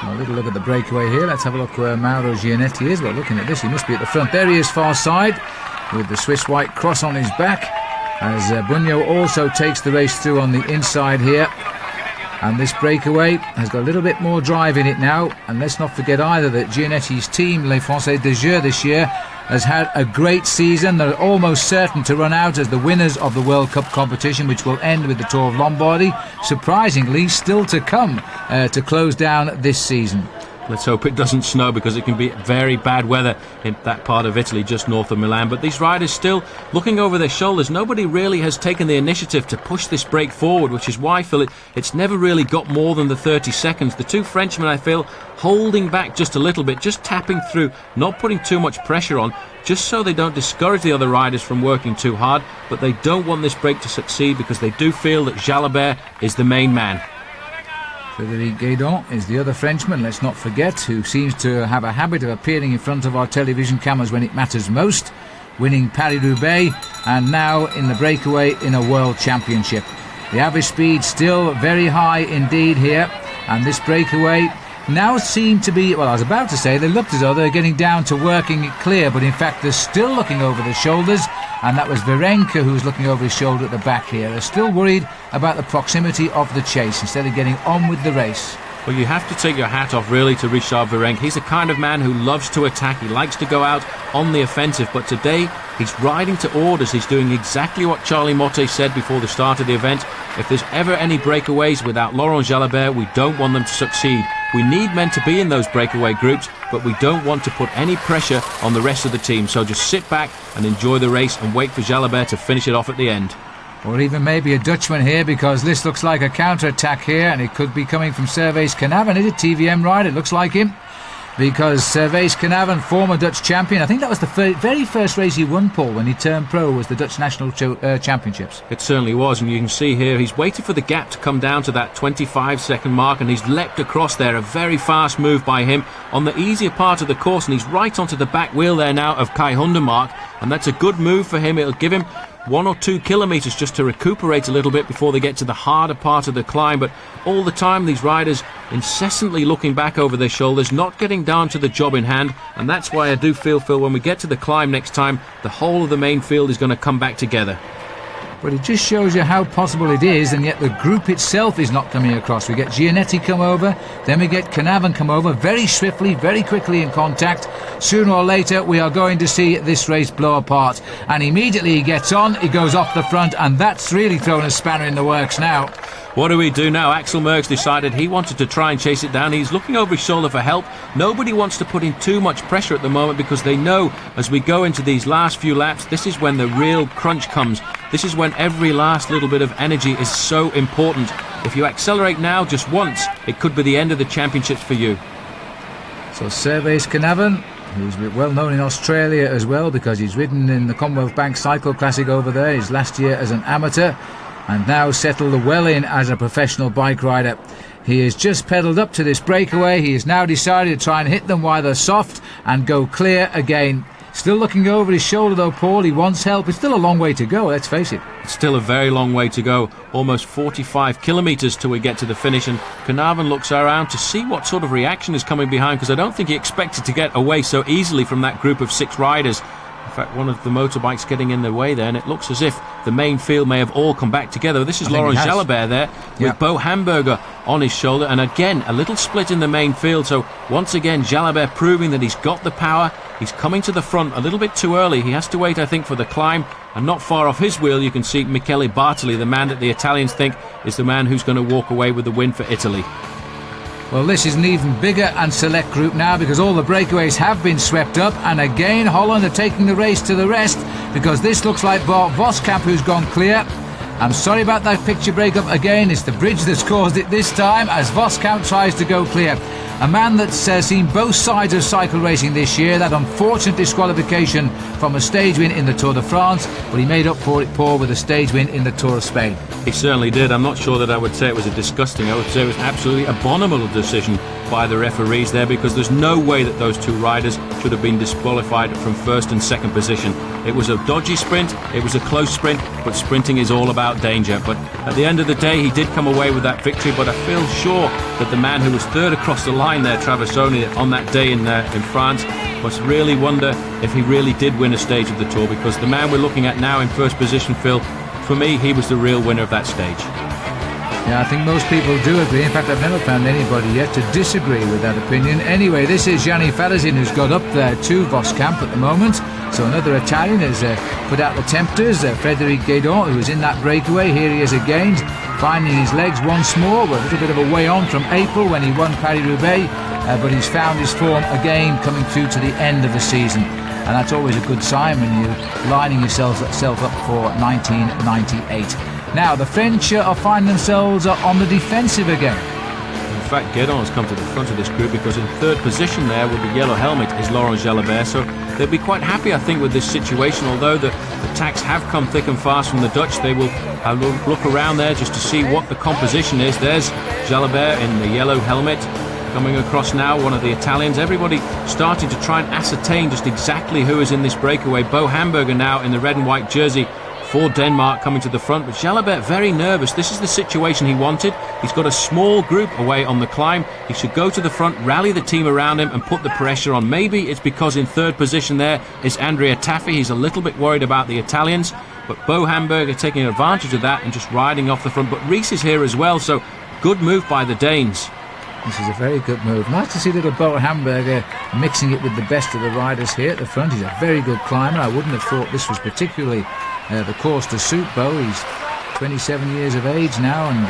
A little look at the breakaway here. Let's have a look where Mauro Gianetti is. Well, looking at this, he must be at the front. There he is, far side, with the Swiss white cross on his back, as Bugno also takes the race through on the inside here. And this breakaway has got a little bit more drive in it now. And let's not forget either that Gianetti's team, Les Français de Jeu, this year has had a great season. They're almost certain to run out as the winners of the World Cup competition, which will end with the Tour of Lombardy. Surprisingly, still to come to close down this season. Let's hope it doesn't snow, because it can be very bad weather in that part of Italy just north of Milan. But these riders still looking over their shoulders. Nobody really has taken the initiative to push this break forward, which is why, Phil, it's never really got more than the 30 seconds. The 2 Frenchmen, I feel, holding back just a little bit, just tapping through, not putting too much pressure on, just so they don't discourage the other riders from working too hard. But they don't want this break to succeed, because they do feel that Jalabert is the main man. Frédéric Guédon is the other Frenchman, let's not forget, who seems to have a habit of appearing in front of our television cameras when it matters most, winning Paris-Roubaix and now in the breakaway in a World Championship. The average speed still very high indeed here, and this breakaway now seem to be, well, I was about to say, they looked as though they're getting down to working it clear, but in fact they're still looking over their shoulders, and that was Virenque who was looking over his shoulder at the back here. They're still worried about the proximity of the chase instead of getting on with the race. Well, you have to take your hat off really to Richard Virenque. He's the kind of man who loves to attack. He likes to go out on the offensive, but today he's riding to orders. He's doing exactly what Charlie Motte said before the start of the event. If there's ever any breakaways without Laurent Jalabert, we don't want them to succeed. We need men to be in those breakaway groups, but we don't want to put any pressure on the rest of the team. So just sit back and enjoy the race and wait for Jalabert to finish it off at the end. Or even maybe a Dutchman here, because this looks like a counter-attack here, and it could be coming from Servaes Knaven. Is it TVM ride? It looks like him, because Servaes Knaven, former Dutch champion, I think that was the very first race he won, Paul, when he turned pro, was the Dutch National Championships. It certainly was, and you can see here he's waited for the gap to come down to that 25-second mark, and he's leapt across there. A very fast move by him on the easier part of the course, and he's right onto the back wheel there now of Kai Hundermark, and that's a good move for him. It'll give him 1 or 2 kilometres just to recuperate a little bit before they get to the harder part of the climb. But all the time these riders incessantly looking back over their shoulders, not getting down to the job in hand, and that's why I do feel, Phil, when we get to the climb next time, the whole of the main field is going to come back together. But it just shows you how possible it is, and yet the group itself is not coming across. We get Gianetti come over, then we get Knaven come over, very swiftly, very quickly in contact. Sooner or later we are going to see this race blow apart, and immediately he gets on, he goes off the front, and that's really thrown a spanner in the works now. What do we do now? Axel Merckx decided he wanted to try and chase it down. He's looking over his shoulder for help. Nobody wants to put in too much pressure at the moment because they know as we go into these last few laps, this is when the real crunch comes. This is when every last little bit of energy is so important. If you accelerate now just once, it could be the end of the championships for you. So Servace Canavan, who's well known in Australia as well because he's ridden in the Commonwealth Bank Cycle Classic over there his last year as an amateur and now settled well in as a professional bike rider. He has just pedalled up to this breakaway. He has now decided to try and hit them while they're soft and go clear again. Still looking over his shoulder though, Paul. He wants help. It's still a long way to go, let's face it. It's still a very long way to go. Almost 45 kilometres till we get to the finish, and Canavan looks around to see what sort of reaction is coming behind, because I don't think he expected to get away so easily from that group of 6 riders. In fact, one of the motorbikes getting in the way there, and it looks as if the main field may have all come back together. This is Laurent Jalabert there with Bo Hamburger on his shoulder, and again a little split in the main field. So once again Jalabert proving that he's got the power. He's coming to the front a little bit too early. He has to wait, I think, for the climb, and not far off his wheel you can see Michele Bartoli, the man that the Italians think is the man who's going to walk away with the win for Italy. Well, this is an even bigger and select group now because all the breakaways have been swept up, and again Holland are taking the race to the rest because this looks like Bart Voskamp who's gone clear. I'm sorry about that picture breakup again. It's the bridge that's caused it this time as Voskamp tries to go clear. A man that's seen both sides of cycle racing this year. That unfortunate disqualification from a stage win in the Tour de France, but he made up for it, Paul, with a stage win in the Tour of Spain. He certainly did. I'm not sure that I would say it was a disgusting. I would say it was absolutely abominable decision by the referees there, because there's no way that those 2 riders should have been disqualified from first and second position. It was a dodgy sprint, it was a close sprint, but sprinting is all about danger. But at the end of the day, he did come away with that victory, but I feel sure that the man who was third across the line there, Traversoni, on that day in France, must really wonder if he really did win a stage of the Tour, because the man we're looking at now in first position, Phil, for me, he was the real winner of that stage. Yeah, I think most people do agree. In fact, I've never found anybody yet to disagree with that opinion. Anyway, this is Gianni Falazin who's got up there to Voskamp at the moment. So another Italian has put out the tempters. Frédéric Guédon, who was in that breakaway, here he is again, finding his legs once more. We're a little bit of a way on from April when he won Paris-Roubaix, but he's found his form again coming through to the end of the season. And that's always a good sign when you're lining yourself up for 1998. Now, the French are finding themselves on the defensive again. In fact, Guédon has come to the front of this group because in third position there with the yellow helmet is Laurent Jalabert. So they'll be quite happy, I think, with this situation. Although the attacks have come thick and fast from the Dutch, they will look around there just to see what the composition is. There's Jalabert in the yellow helmet. Coming across now, one of the Italians. Everybody starting to try and ascertain just exactly who is in this breakaway. Bo Hamburger now in the red and white jersey for Denmark coming to the front, but Jalabert very nervous. This is the situation he wanted. He's got a small group away on the climb. He should go to the front, rally the team around him and put the pressure on. Maybe it's because in third position there is Andrea Taffi. He's a little bit worried about the Italians, but Bo Hamburger taking advantage of that and just riding off the front. But Rees is here as well, so good move by the Danes. This is a very good move. Nice to see little Bo Hamburger mixing it with the best of the riders here at the front. He's a very good climber. I wouldn't have thought this was particularly the course to suit Bo. He's 27 years of age now, and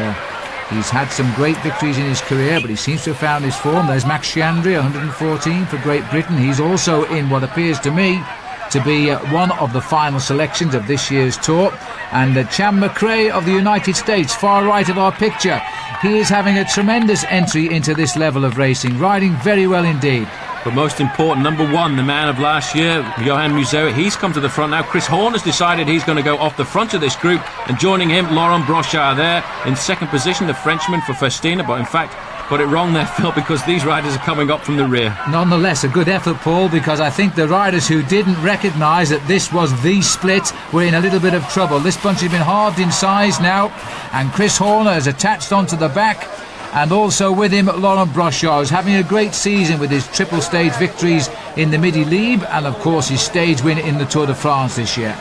he's had some great victories in his career, but he seems to have found his form. There's Max Chandri, 114 for Great Britain. He's also in what appears to me to be one of the final selections of this year's tour. And Cham McRae of the United States, far right of our picture. He is having a tremendous entry into this level of racing, riding very well indeed. But most important, number 1, the man of last year, Johan Museeuw, he's come to the front now. Chris Horn has decided he's going to go off the front of this group, and joining him, Laurent Brochard there in second position, the Frenchman for Festina. But in fact, got it wrong there, Phil, because these riders are coming up from the rear. Nonetheless, a good effort, Paul, because I think the riders who didn't recognise that this was the split were in a little bit of trouble. This bunch has been halved in size now, and Chris Horner is attached onto the back, and also with him Laurent Brochard is having a great season with his triple stage victories in the Midi Libre and of course his stage win in the Tour de France this year.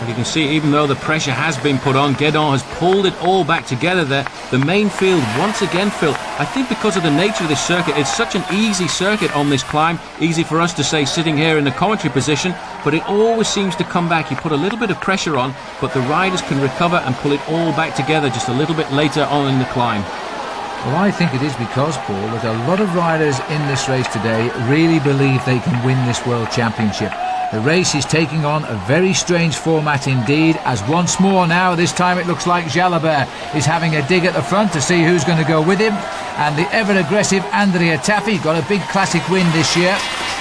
And you can see, even though the pressure has been put on, Guédon has pulled it all back together there. The main field, once again, Phil, I think because of the nature of this circuit, it's such an easy circuit on this climb, easy for us to say sitting here in the commentary position, but it always seems to come back. You put a little bit of pressure on, but the riders can recover and pull it all back together just a little bit later on in the climb. Well, I think it is because, Paul, that a lot of riders in this race today really believe they can win this World Championship. The race is taking on a very strange format indeed, as once more now, this time it looks like Jalabert is having a dig at the front to see who's going to go with him. And the ever-aggressive Andrea Tafi, got a big classic win this year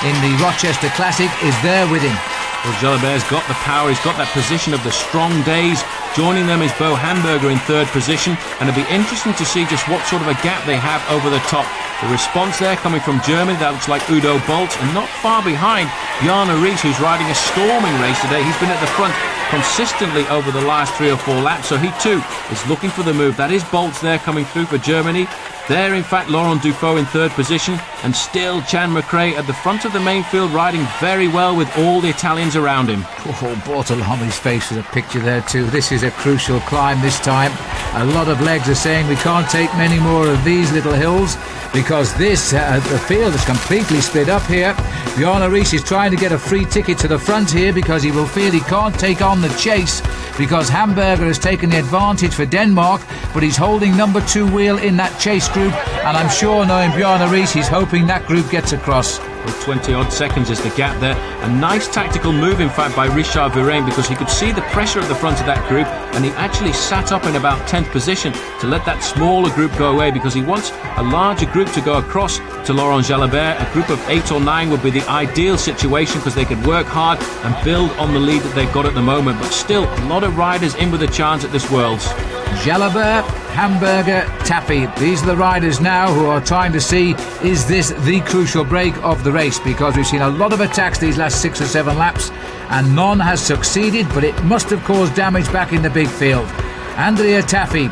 in the Rochester Classic, is there with him. Well, Jalabert's got the power, he's got that position of the strong days. Joining them is Bo Hamburger in third position, and it'll be interesting to see just what sort of a gap they have over the top. The response there coming from Germany, that looks like Udo Bolt, and not far behind, Bjarne Riis, who's riding a storming race today. He's been at the front consistently over the last 3 or 4 laps, so he too is looking for the move. That is Bolt's there coming through for Germany. There, in fact, Laurent Dufaux in third position, and still Chan McRae at the front of the main field, riding very well with all the Italians around him. Oh, Bortolome's face with a picture there too. This is a crucial climb this time. A lot of legs are saying we can't take many more of these little hills, because this, the field is completely split up here. Bjarne Riis is trying to get a free ticket to the front here because he will feel he can't take on the chase, because Hamburger has taken the advantage for Denmark, but he's holding number 2 wheel in that chase group, and I'm sure knowing Bjarne Riis, he's hoping that group gets across. Well, 20 odd seconds is the gap there. A nice tactical move, in fact, by Richard Viren, because he could see the pressure at the front of that group, and he actually sat up in about 10th position to let that smaller group go away, because he wants a larger group to go across to Laurent Jalabert. A group of 8 or 9 would be the ideal situation, because they could work hard and build on the lead that they've got at the moment. But still, a lot of riders in with a chance at this Worlds. Jalabert, Hamburger, Tafi. These are the riders now who are trying to see, is this the crucial break of the race? Because we've seen a lot of attacks these last 6 or 7 laps, and none has succeeded, but it must have caused damage back in the big field. Andrea Tafi,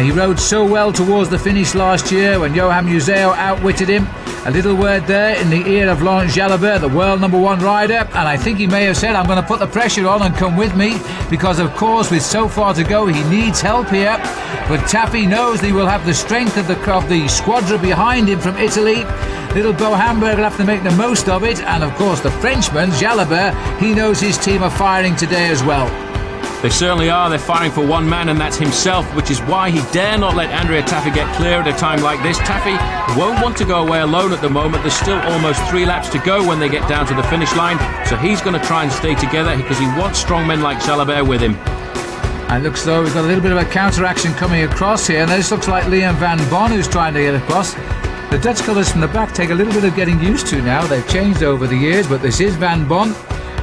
he rode so well towards the finish last year when Johan Museo outwitted him. A little word there in the ear of Laurent Jalabert, the world number 1 rider, and I think he may have said, I'm going to put the pressure on and come with me, because of course with so far to go he needs help here. But Tafi knows he will have the strength of the squadron behind him from Italy. Little Bo Hamburg will have to make the most of it, and of course the Frenchman Jalabert, he knows his team are firing today as well. They certainly are. They're firing for one man, and that's himself, which is why he dare not let Andrea Tafi get clear at a time like this. Tafi won't want to go away alone at the moment. There's still almost 3 laps to go when they get down to the finish line, so he's going to try and stay together because he wants strong men like Jalabert with him. And it looks though we've got a little bit of a counter-action coming across here, and this looks like Liam van Bon who's trying to get across. The Dutch colours from the back take a little bit of getting used to now. They've changed over the years, but this is Van Bon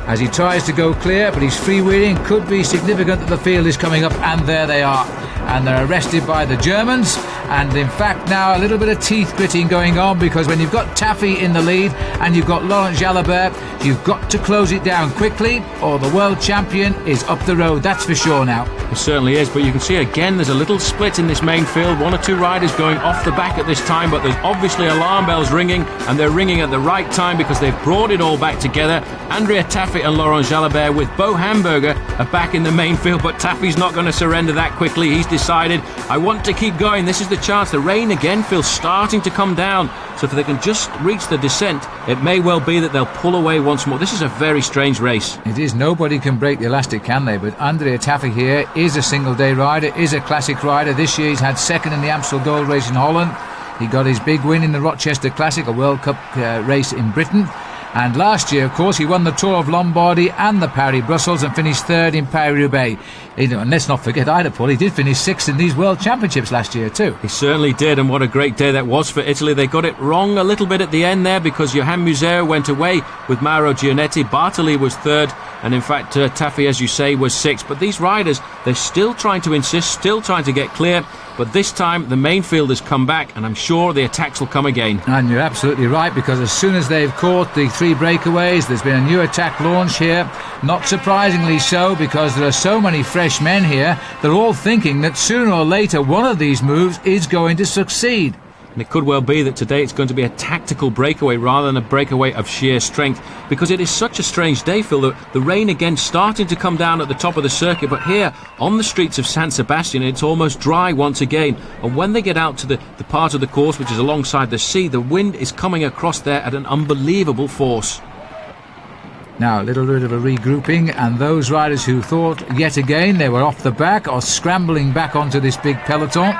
as he tries to go clear, but he's freewheeling. Could be significant that the field is coming up, and there they are. And they're arrested by the Germans, and in fact now a little bit of teeth gritting going on, because when you've got Tafi in the lead and you've got Laurent Jalabert, you've got to close it down quickly or the world champion is up the road, that's for sure now. It certainly is, but you can see again there's a little split in this main field. 1 or 2 riders going off the back at this time, but there's obviously alarm bells ringing, and they're ringing at the right time because they've brought it all back together. Andrea Tafi and Laurent Jalabert with Bo Hamburger are back in the main field, but Tafi's not going to surrender that quickly. He's decided, I want to keep going. This is the chance. The rain again feels starting to come down, so if they can just reach the descent, it may well be that they'll pull away once more. This is a very strange race. It is. Nobody can break the elastic, can they? But Andrea Tafi here is a single day rider, is a classic rider. This year he's had 2nd in the Amstel Gold Race in Holland. He got his big win in the Rochester Classic, a World Cup race in Britain. And last year, of course, he won the Tour of Lombardy and the Paris-Brussels and finished 3rd in Paris-Roubaix. And let's not forget either, Paul, he did finish 6th in these World Championships last year too. He certainly did, and what a great day that was for Italy. They got it wrong a little bit at the end there, because Johan Museo went away with Mauro Gianetti. Bartoli was 3rd, and in fact Tafi, as you say, was 6th. But these riders, they're still trying to insist, still trying to get clear. But this time the main field has come back, and I'm sure the attacks will come again. And you're absolutely right, because as soon as they've caught the 3 breakaways, there's been a new attack launch here. Not surprisingly so, because there are so many fresh men here. They're all thinking that sooner or later one of these moves is going to succeed. And it could well be that today it's going to be a tactical breakaway rather than a breakaway of sheer strength, because it is such a strange day, Phil. The rain again starting to come down at the top of the circuit, but here on the streets of San Sebastián it's almost dry once again, and when they get out to the part of the course which is alongside the sea, the wind is coming across there at an unbelievable force. Now a little bit of a regrouping, and those riders who thought yet again they were off the back are scrambling back onto this big peloton,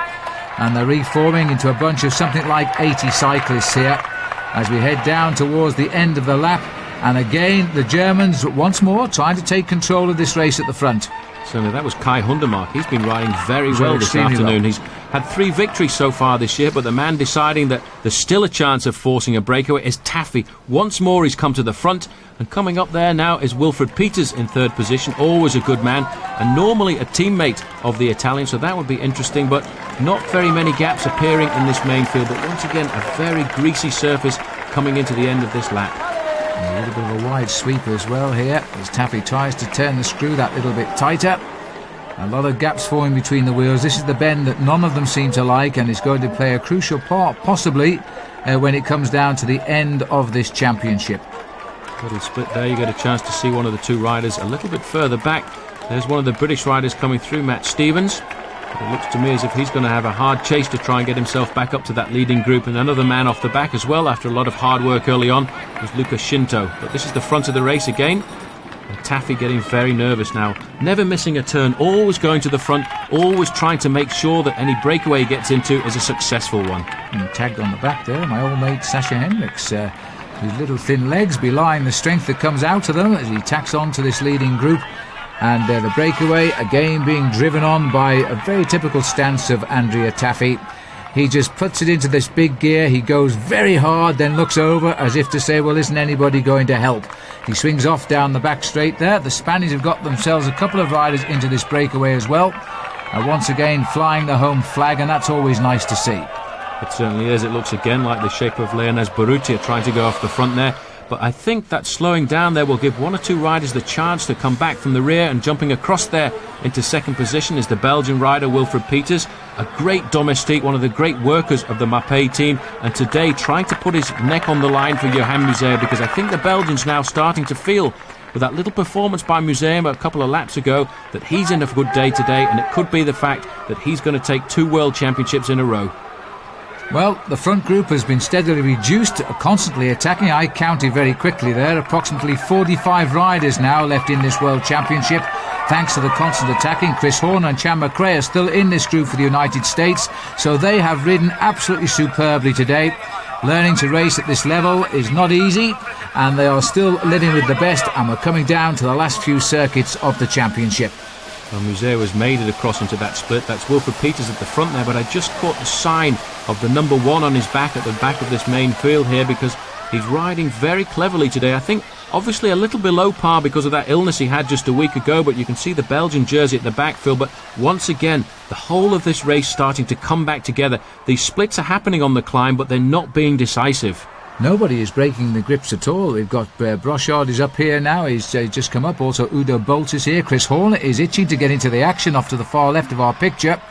and they're reforming into a bunch of something like 80 cyclists here as we head down towards the end of the lap. And again the Germans once more trying to take control of this race at the front. Certainly, that was Kai Hundermark. He's been riding very well this afternoon. Well. He's had 3 victories so far this year, but the man deciding that there's still a chance of forcing a breakaway is Taffy. Once more he's come to the front, and coming up there now is Wilfried Peters in 3rd position, always a good man, and normally a teammate of the Italian, so that would be interesting, but not very many gaps appearing in this main field, but once again a very greasy surface coming into the end of this lap. A little bit of a wide sweep as well here as Taffy tries to turn the screw that little bit tighter. A lot of gaps forming between the wheels. This is the bend that none of them seem to like, and is going to play a crucial part possibly when it comes down to the end of this championship. Little split there. You get a chance to see one of the 2 riders a little bit further back. There's one of the British riders coming through, Matt Stevens. It looks to me as if he's going to have a hard chase to try and get himself back up to that leading group, and another man off the back as well after a lot of hard work early on was Luca Shinto. But this is the front of the race again, and Taffy getting very nervous now, never missing a turn, always going to the front, always trying to make sure that any breakaway he gets into is a successful one. And tagged on the back there, my old mate Sasha Hendricks, whose little thin legs belying the strength that comes out of them as he tacks on to this leading group. And the breakaway again being driven on by a very typical stance of Andrea Taffy. He just puts it into this big gear, he goes very hard, then looks over as if to say, well, isn't anybody going to help? He swings off down the back straight there. The Spaniards have got themselves a couple of riders into this breakaway as well, once again flying the home flag, and that's always nice to see. It certainly is. It looks again like the shape of Leonès Barrutia trying to go off the front there. But I think that slowing down there will give 1 or 2 riders the chance to come back from the rear, and jumping across there into 2nd position is the Belgian rider Wilfried Peters, a great domestique, one of the great workers of the Mapei team, and today trying to put his neck on the line for Johan Museeuw, because I think the Belgians now starting to feel, with that little performance by Museeuw a couple of laps ago, that he's in a good day today, and it could be the fact that he's going to take 2 World Championships in a row. Well, the front group has been steadily reduced, constantly attacking. I counted very quickly there, approximately 45 riders now left in this World Championship, thanks to the constant attacking. Chris Horner and Chan McRae are still in this group for the United States, so they have ridden absolutely superbly today. Learning to race at this level is not easy, and they are still living with the best, and we're coming down to the last few circuits of the championship. Well, Museeuw has made it across into that split. That's Wilfried Peters at the front there, but I just caught the sign of the number 1 on his back at the back of this main field here, because he's riding very cleverly today. I think obviously a little below par because of that illness he had just a week ago, but you can see the Belgian jersey at the backfield. But once again, the whole of this race starting to come back together. These splits are happening on the climb, but they're not being decisive. Nobody is breaking the grips at all. We've got Brochard is up here now. He's just come up. Also Udo Bolt is here. Chris Horner is itching to get into the action off to the far left of our picture.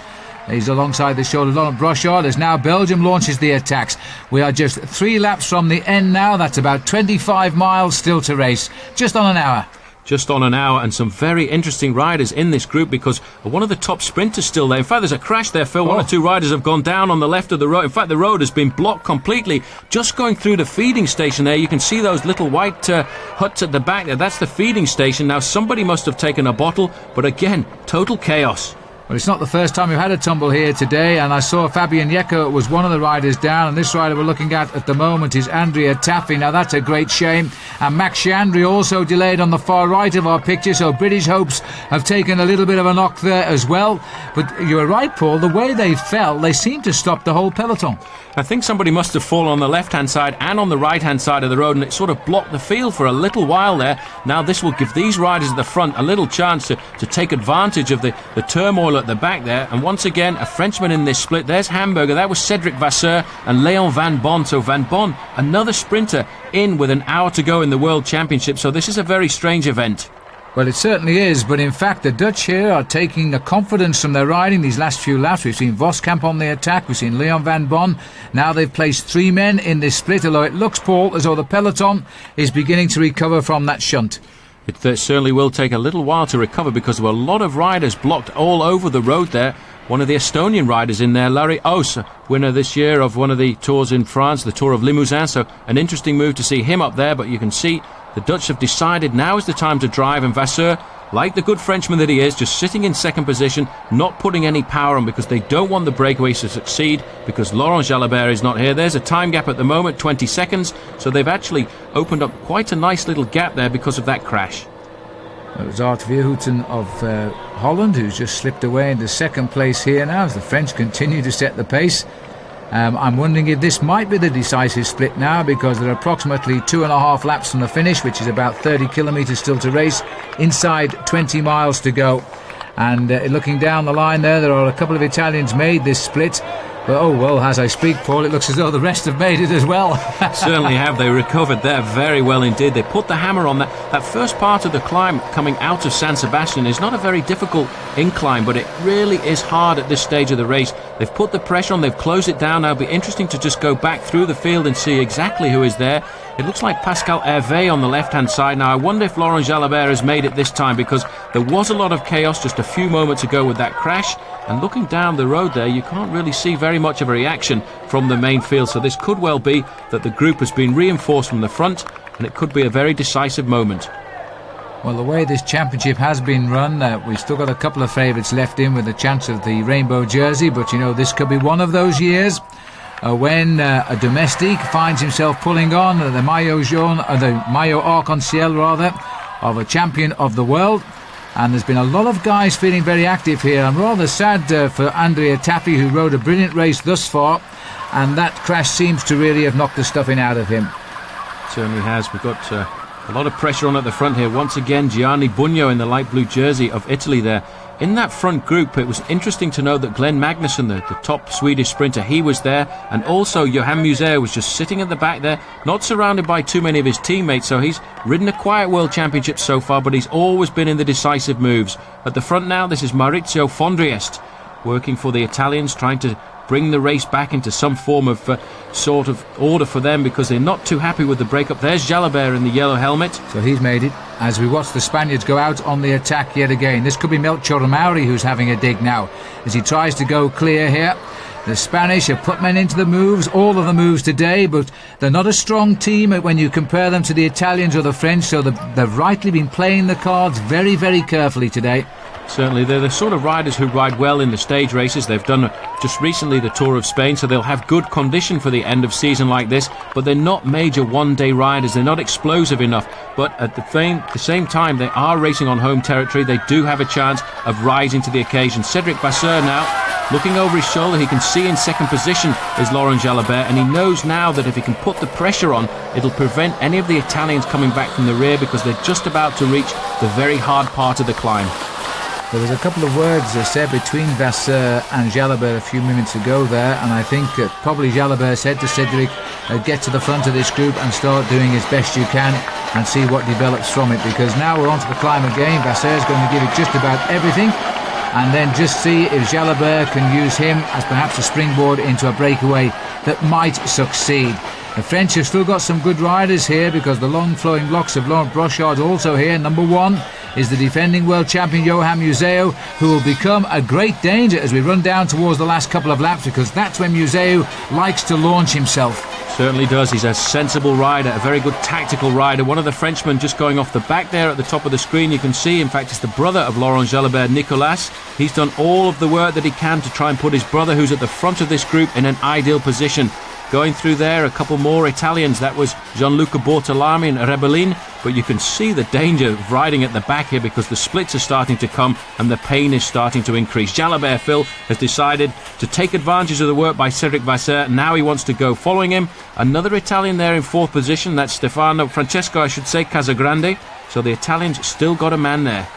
He's alongside the shoulder of Brochard as now Belgium launches the attacks. We are just 3 laps from the end now. That's about 25 miles still to race. Just on an hour. Just on an hour, and some very interesting riders in this group, because one of the top sprinters still there. In fact, there's a crash there, Phil. 1 or 2 riders have gone down on the left of the road. In fact, the road has been blocked completely. Just going through the feeding station there, you can see those little white huts at the back there. That's the feeding station. Now, somebody must have taken a bottle, but again, total chaos. Well, it's not the first time we've had a tumble here today, and I saw Fabian Yeko was one of the riders down, and this rider we're looking at the moment is Andrea Taffy. Now that's a great shame, and Max Chandri also delayed on the far right of our picture, so British hopes have taken a little bit of a knock there as well. But you were right, Paul, the way they fell, they seemed to stop the whole peloton. I think somebody must have fallen on the left-hand side and on the right-hand side of the road, and it sort of blocked the field for a little while there. Now this will give these riders at the front a little chance to take advantage of the turmoil at the back there. And once again, a Frenchman in this split. There's Hamburger. That was Cedric Vasseur and Léon Van Bon. So Van Bon, another sprinter in with an hour to go in the World Championship. So this is a very strange event. Well, it certainly is, but in fact the Dutch here are taking the confidence from their riding these last few laps. We've seen Voskamp on the attack, we've seen Leon van Bon. Now they've placed 3 men in this split, although it looks, Paul, as though the peloton is beginning to recover from that shunt. It certainly will take a little while to recover because there were a lot of riders blocked all over the road there. One of the Estonian riders in there, Larry Oos, winner this year of one of the tours in France, the Tour of Limousin, so an interesting move to see him up there, but you can see the Dutch have decided now is the time to drive, and Vasseur, like the good Frenchman that he is, just sitting in second position, not putting any power on because they don't want the breakaways to succeed because Laurent Jalabert is not here. There's a time gap at the moment, 20 seconds, so they've actually opened up quite a nice little gap there because of that crash. It was Art Verhoeven of Holland who's just slipped away into second place here now as the French continue to set the pace. I'm wondering if this might be the decisive split now because there are approximately 2.5 laps from the finish, which is about 30 kilometres still to race, inside 20 miles to go. And looking down the line there are a couple of Italians made this split. But oh well, as I speak, Paul, it looks as though the rest have made it as well. Certainly have. They recovered there very well indeed. They put the hammer on that. That first part of the climb coming out of San Sebastián is not a very difficult incline, but it really is hard at this stage of the race. They've put the pressure on, they've closed it down. Now it'll be interesting to just go back through the field and see exactly who is there. It looks like Pascal Hervé on the left-hand side. Now I wonder if Laurent Jalabert has made it this time because there was a lot of chaos just a few moments ago with that crash. And looking down the road there, you can't really see very much of a reaction from the main field. So this could well be that the group has been reinforced from the front, and it could be a very decisive moment. Well, the way this championship has been run, we've still got a couple of favourites left in with a chance of the rainbow jersey, but you know, this could be one of those years when a domestique finds himself pulling on the maillot jaune, the maillot arc-en-ciel rather, of a champion of the world. And there's been a lot of guys feeling very active here. I'm rather sad for Andrea Tafi, who rode a brilliant race thus far, and that crash seems to really have knocked the stuffing out of him. Certainly has. We've got a lot of pressure on at the front here. Once again, Gianni Bugno in the light blue jersey of Italy there. In that front group, it was interesting to know that Glenn Magnusson, the top Swedish sprinter, he was there, and also Johan Museeuw was just sitting at the back there, not surrounded by too many of his teammates, so he's ridden a quiet World Championship so far, but he's always been in the decisive moves. At the front now, this is Maurizio Fondriest, working for the Italians, trying to bring the race back into some form of sort of order for them because they're not too happy with the breakup. There's Jalabert in the yellow helmet. So he's made it as we watch the Spaniards go out on the attack yet again. This could be Melchor Mauri who's having a dig now as he tries to go clear here. The Spanish have put men into the moves, all of the moves today, but they're not a strong team when you compare them to the Italians or the French, so they've rightly been playing the cards very, very carefully today. Certainly, they're the sort of riders who ride well in the stage races. They've done just recently the Tour of Spain, so they'll have good condition for the end of season like this, but they're not major one-day riders. They're not explosive enough, but at the same time, they are racing on home territory. They do have a chance of rising to the occasion. Cedric Vasseur now, looking over his shoulder, he can see in second position is Laurent Jalabert, and he knows now that if he can put the pressure on, it'll prevent any of the Italians coming back from the rear because they're just about to reach the very hard part of the climb. There was a couple of words said between Vasseur and Jalabert a few minutes ago there, and I think probably Jalabert said to Cedric, get to the front of this group and start doing as best you can and see what develops from it, because now we're onto the climb again. Vasseur's going to give it just about everything and then just see if Jalabert can use him as perhaps a springboard into a breakaway that might succeed. The French have still got some good riders here because the long flowing locks of Laurent Brochard also here. Number 1 is the defending world champion Johan Museeuw, who will become a great danger as we run down towards the last couple of laps, because that's when Museeuw likes to launch himself. Certainly does. He's a sensible rider, a very good tactical rider. One of the Frenchmen just going off the back there at the top of the screen, you can see, in fact, it's the brother of Laurent Jalabert, Nicolas. He's done all of the work that he can to try and put his brother, who's at the front of this group, in an ideal position. Going through there, a couple more Italians. That was Gianluca Bortolami and Rebellin. But you can see the danger of riding at the back here because the splits are starting to come and the pain is starting to increase. Jalabert, Phil, has decided to take advantage of the work by Cedric Vasseur. Now he wants to go following him. Another Italian there in 4th position. That's Francesco, I should say, Casagrande. So the Italians still got a man there.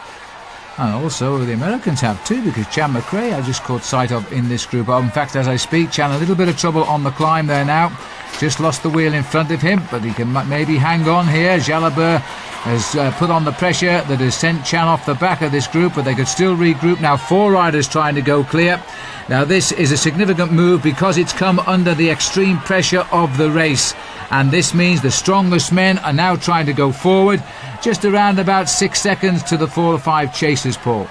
And also the Americans have too, because Chan McRae I just caught sight of in this group. In fact, as I speak, Chan a little bit of trouble on the climb there now. Just lost the wheel in front of him, but he can maybe hang on here. Jalabert has put on the pressure that has sent Chan off the back of this group, but they could still regroup. Now 4 riders trying to go clear. Now this is a significant move because it's come under the extreme pressure of the race, and this means the strongest men are now trying to go forward, just around about 6 seconds to the 4 or 5 chasers, Paul.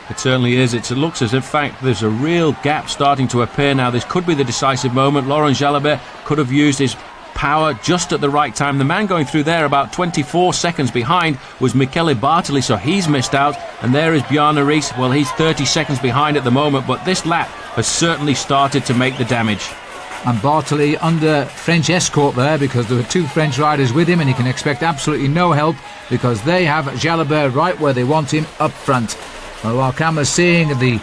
It certainly is. It looks as if, in fact, there's a real gap starting to appear now. This could be the decisive moment. Laurent Jalabert could have used his power just at the right time. The man going through there about 24 seconds behind was Michele Bartoli, so he's missed out. And there is Bjarne Riis. Well, he's 30 seconds behind at the moment, but this lap has certainly started to make the damage. And Bartoli under French escort there, because there were 2 French riders with him, and he can expect absolutely no help because they have Jalabert right where they want him, up front. Well, while cameras seeing the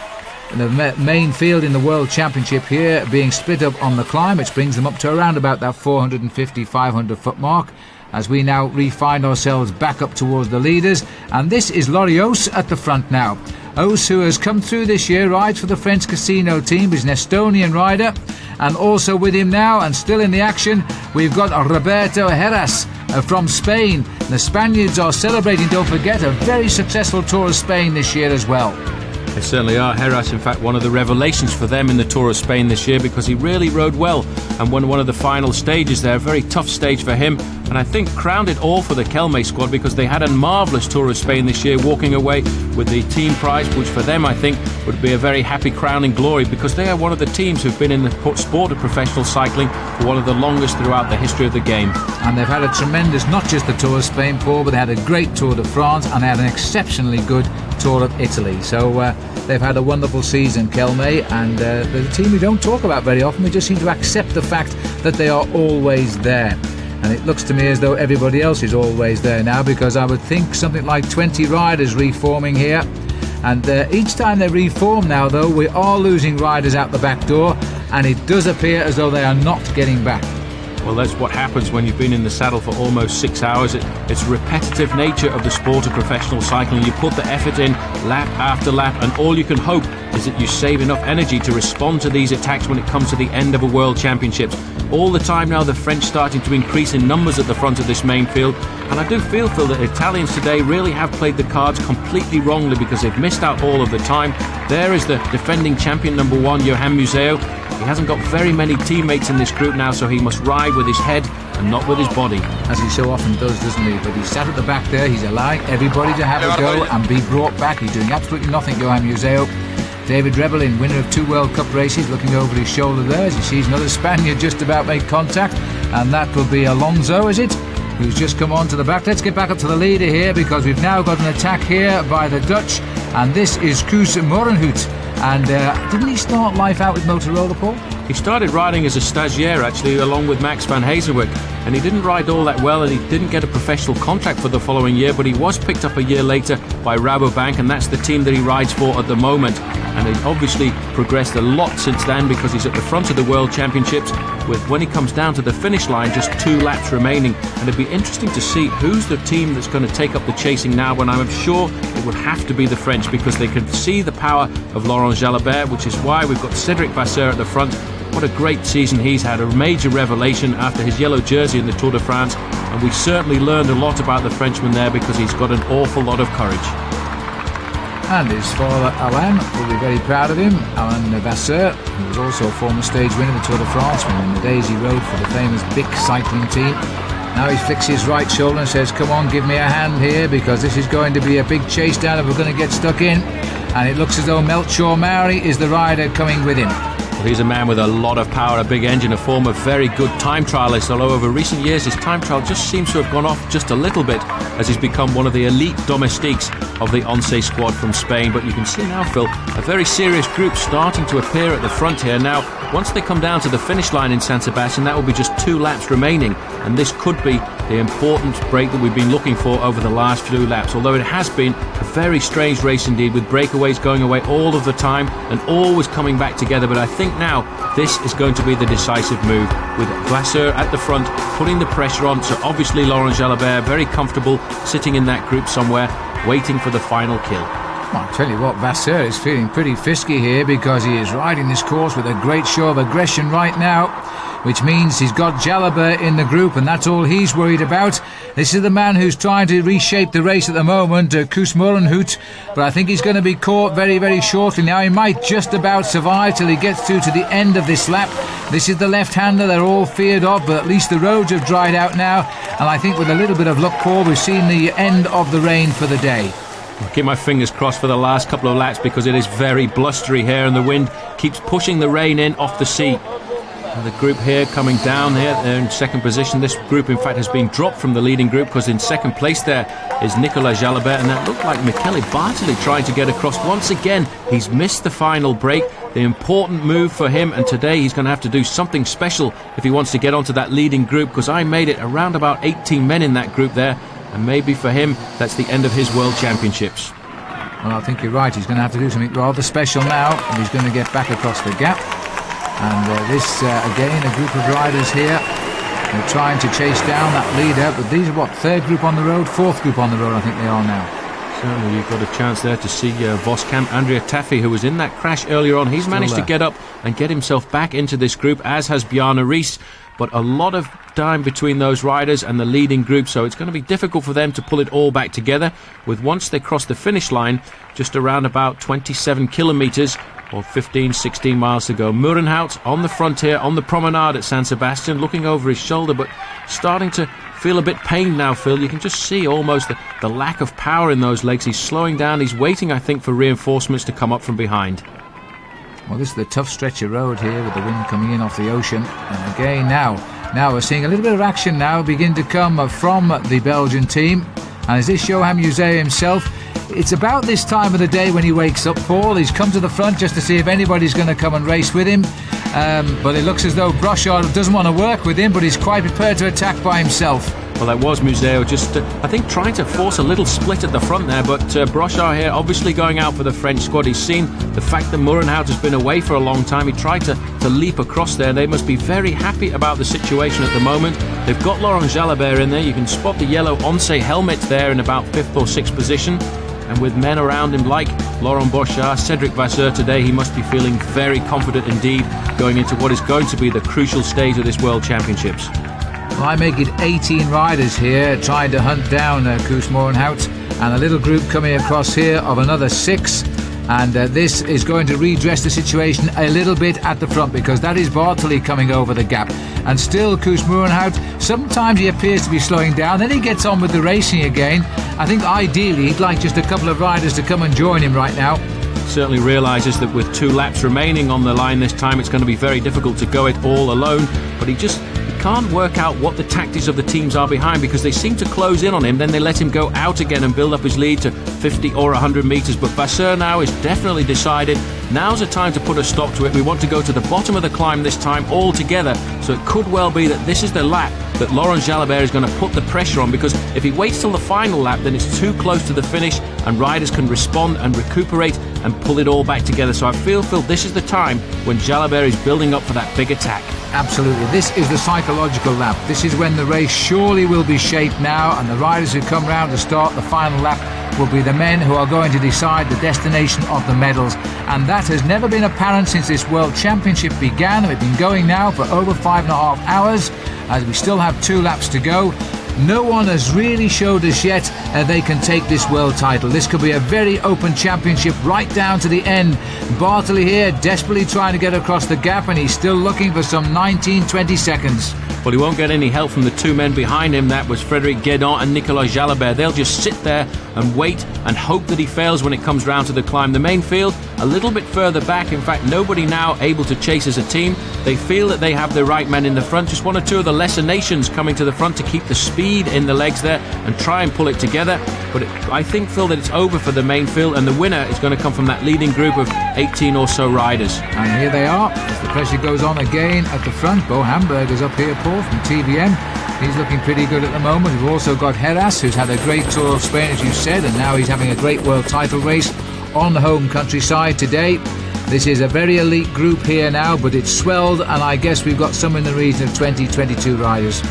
main field in the World Championship here being split up on the climb, which brings them up to around about that 450-500 foot mark, as we now refine ourselves back up towards the leaders. And this is Lorios at the front now. Oos, who has come through this year, rides for the French Casino team, is an Estonian rider, and also with him now and still in the action we've got Roberto Heras from Spain. The Spaniards are celebrating, don't forget, a very successful Tour of Spain this year as well. They certainly are. Heras, in fact, one of the revelations for them in the Tour of Spain this year, because he really rode well and won one of the final stages there. A very tough stage for him, and I think crowned it all for the Kelme squad, because they had a marvellous Tour of Spain this year, walking away with the team prize, which for them I think would be a very happy crowning glory, because they are one of the teams who've been in the sport of professional cycling for one of the longest throughout the history of the game. And they've had a tremendous, not just the Tour of Spain, Paul, but they had a great Tour de France, and they had an exceptionally good Tour of Italy. So they've had a wonderful season, Kelme, and the team we don't talk about very often. We just seem to accept the fact that they are always there. And it looks to me as though everybody else is always there now, because I would think something like 20 riders reforming here. And each time they reform now, though, we are losing riders out the back door, and it does appear as though they are not getting back. Well, that's what happens when you've been in the saddle for almost 6 hours. It's repetitive nature of the sport of professional cycling. You put the effort in lap after lap, and all you can hope is that you save enough energy to respond to these attacks when it comes to the end of a World Championships. All the time now, the French starting to increase in numbers at the front of this main field, and I do feel, Phil, that Italians today really have played the cards completely wrongly, because they've missed out all of the time. There is the defending champion number 1, Johan Museo. He hasn't got very many teammates in this group now, so he must ride with his head and not with his body. As he so often does, doesn't he? But he's sat at the back there, he's allowing everybody to have a go and be brought back. He's doing absolutely nothing, Johan Museo. David Rebellin, winner of 2 World Cup races, looking over his shoulder there as he sees another Spaniard just about make contact, and that will be Alonso, is it? Who's just come on to the back. Let's get back up to the leader here, because we've now got an attack here by the Dutch, and this is Koos Morenhout. And didn't he start life out with Motorola, Paul? He started riding as a stagiaire, actually, along with Max van Hazelwyk, and he didn't ride all that well, and he didn't get a professional contract for the following year, but he was picked up a year later by Rabobank, and that's the team that he rides for at the moment. And he's obviously progressed a lot since then, because he's at the front of the World Championships with, when he comes down to the finish line, just 2 laps remaining. And it'd be interesting to see who's the team that's going to take up the chasing now, when I'm sure it would have to be the French, because they can see the power of Laurent Jalabert, which is why we've got Cédric Vasseur at the front. What a great season he's had, a major revelation after his yellow jersey in the Tour de France, and we certainly learned a lot about the Frenchman there, because he's got an awful lot of courage. And his father Alain will be very proud of him. Alain Vasseur, who was also a former stage winner of the Tour de France when in the days he rode for the famous BIC cycling team. Now he flicks his right shoulder and says, come on, give me a hand here, because this is going to be a big chase down if we're going to get stuck in. And it looks as though Melchior Mauri is the rider coming with him. Well, he's a man with a lot of power, a big engine, a former very good time trialist, although over recent years his time trial just seems to have gone off just a little bit, as he's become one of the elite domestiques of the Once squad from Spain. But you can see now, Phil, a very serious group starting to appear at the front here. Now, once they come down to the finish line in San Sebastián, that will be just 2 laps remaining, and this could be the important break that we've been looking for over the last few laps, although it has been a very strange race indeed, with breakaways going away all of the time and always coming back together. But I think now this is going to be the decisive move, with Vasseur at the front putting the pressure on. So obviously Laurent Jalabert very comfortable sitting in that group somewhere, waiting for the final kill. Well, I'll tell you what, Vasseur is feeling pretty frisky here, because he is riding this course with a great show of aggression right now. which means he's got Jalabert in the group, and that's all he's worried about. This is the man who's trying to reshape the race at the moment, Koos Moerenhout, but I think he's going to be caught very, very shortly now. He might just about survive till he gets through to the end of this lap. This is the left-hander they're all feared of, but at least the roads have dried out now, and I think with a little bit of luck, Paul, we've seen the end of the rain for the day. I'll keep my fingers crossed for the last couple of laps because it is very blustery here and the wind keeps pushing the rain in off the seat. The group here coming down here, they're in second position. This group in fact has been dropped from the leading group because in second place there is Nicolas Jalabert, and that looked like Michele Bartoli trying to get across. Once again he's missed the final break, the important move for him, and today he's going to have to do something special if he wants to get onto that leading group, because I made it around about 18 men in that group there, and maybe for him that's the end of his World Championships. Well, I think you're right, he's going to have to do something rather special now if he's going to get back across the gap. And this, again, a group of riders here. They're trying to chase down that leader, but these are what, third group on the road, fourth group on the road I think they are now. Certainly you've got a chance there to see Voskamp, Andrea Taffy, who was in that crash earlier on. He's managed to get up and get himself back into this group, as has Bjarne Riis. But a lot of time between those riders and the leading group, so it's going to be difficult for them to pull it all back together, with once they cross the finish line just around about 27 kilometres or 15-16 miles to go. Moerenhout on the front here on the promenade at San Sebastián, looking over his shoulder but starting to feel a bit pained now, Phil. You can just see almost the lack of power in those legs. He's slowing down, he's waiting I think for reinforcements to come up from behind. Well, this is the tough stretch of road here with the wind coming in off the ocean, and again now we're seeing a little bit of action now begin to come from the Belgian team. And is this Johan Museeuw himself? It's about this time of the day when he wakes up, Paul. He's come to the front just to see if anybody's going to come and race with him, but it looks as though Brochard doesn't want to work with him, but he's quite prepared to attack by himself. Well, that was Museeuw just, I think, trying to force a little split at the front there, but Brochard here obviously going out for the French squad. He's seen the fact that Moerenhout has been away for a long time. He tried to leap across there. They must be very happy about the situation at the moment. They've got Laurent Jalabert in there. You can spot the yellow Once helmet there in about 5th or 6th position. And with men around him like Laurent Brochard, Cedric Vasseur today, he must be feeling very confident indeed going into what is going to be the crucial stage of this World Championships. Well, I make it 18 riders here trying to hunt down Koos Moerenhout, and a little group coming across here of another 6. And this is going to redress the situation a little bit at the front, because that is Bartoli coming over the gap. And still Koos Moerenhout, sometimes he appears to be slowing down, then he gets on with the racing again. I think ideally he'd like just a couple of riders to come and join him right now. Certainly realises that with 2 laps remaining on the line this time, it's going to be very difficult to go it all alone, but he can't work out what the tactics of the teams are behind, because they seem to close in on him, then they let him go out again and build up his lead to 50 or 100 metres. But Vasseur now is definitely decided now's the time to put a stop to it. We want to go to the bottom of the climb this time all together, so it could well be that this is the lap that Laurent Jalabert is going to put the pressure on, because if he waits till the final lap, then it's too close to the finish and riders can respond and recuperate and pull it all back together. So I feel, Phil, this is the time when Jalabert is building up for that big attack. Absolutely. This is the psychological lap. This is when the race surely will be shaped now, and the riders who come round to start the final lap will be the men who are going to decide the destination of the medals. And that has never been apparent since this World Championship began. We've been going now for over 5.5 hours, as we still have 2 laps to go. No one has really showed us yet they can take this world title. This could be a very open championship right down to the end. Bartoli here desperately trying to get across the gap, and he's still looking for some 19-20 seconds. Well, he won't get any help from the 2 men behind him. That was Frédéric Guédon and Nicolas Jalabert. They'll just sit there and wait and hope that he fails when it comes round to the climb. The main field a little bit further back. In fact, nobody now able to chase as a team. They feel that they have the right men in the front. Just 1 or 2 of the lesser nations coming to the front to keep the speed in the legs there and try and pull it together. But I think, Phil, that it's over for the main field, and the winner is going to come from that leading group of 18 or so riders. And here they are as the pressure goes on again at the front. Bo Hamburger's up here, Paul, from TVM. He's looking pretty good at the moment. We've also got Heras, who's had a great Tour of Spain, as you said, and now he's having a great world title race on the home countryside today. This is a very elite group here now, but it's swelled, and I guess we've got some in the region of 20-22 riders.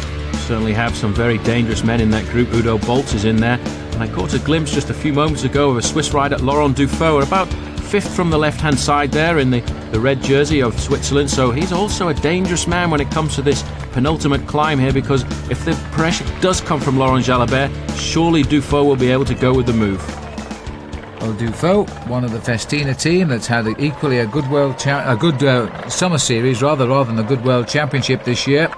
Certainly have some very dangerous men in that group. Udo Boltz is in there, and I caught a glimpse just a few moments ago of a Swiss rider, Laurent Dufaux, at about fifth from the left-hand side there in the red jersey of Switzerland, so he's also a dangerous man when it comes to this penultimate climb here, because if the pressure does come from Laurent Jalabert, surely Dufault will be able to go with the move. Well, Dufault, one of the Festina team that's had equally a good summer series rather than a good World Championship this year.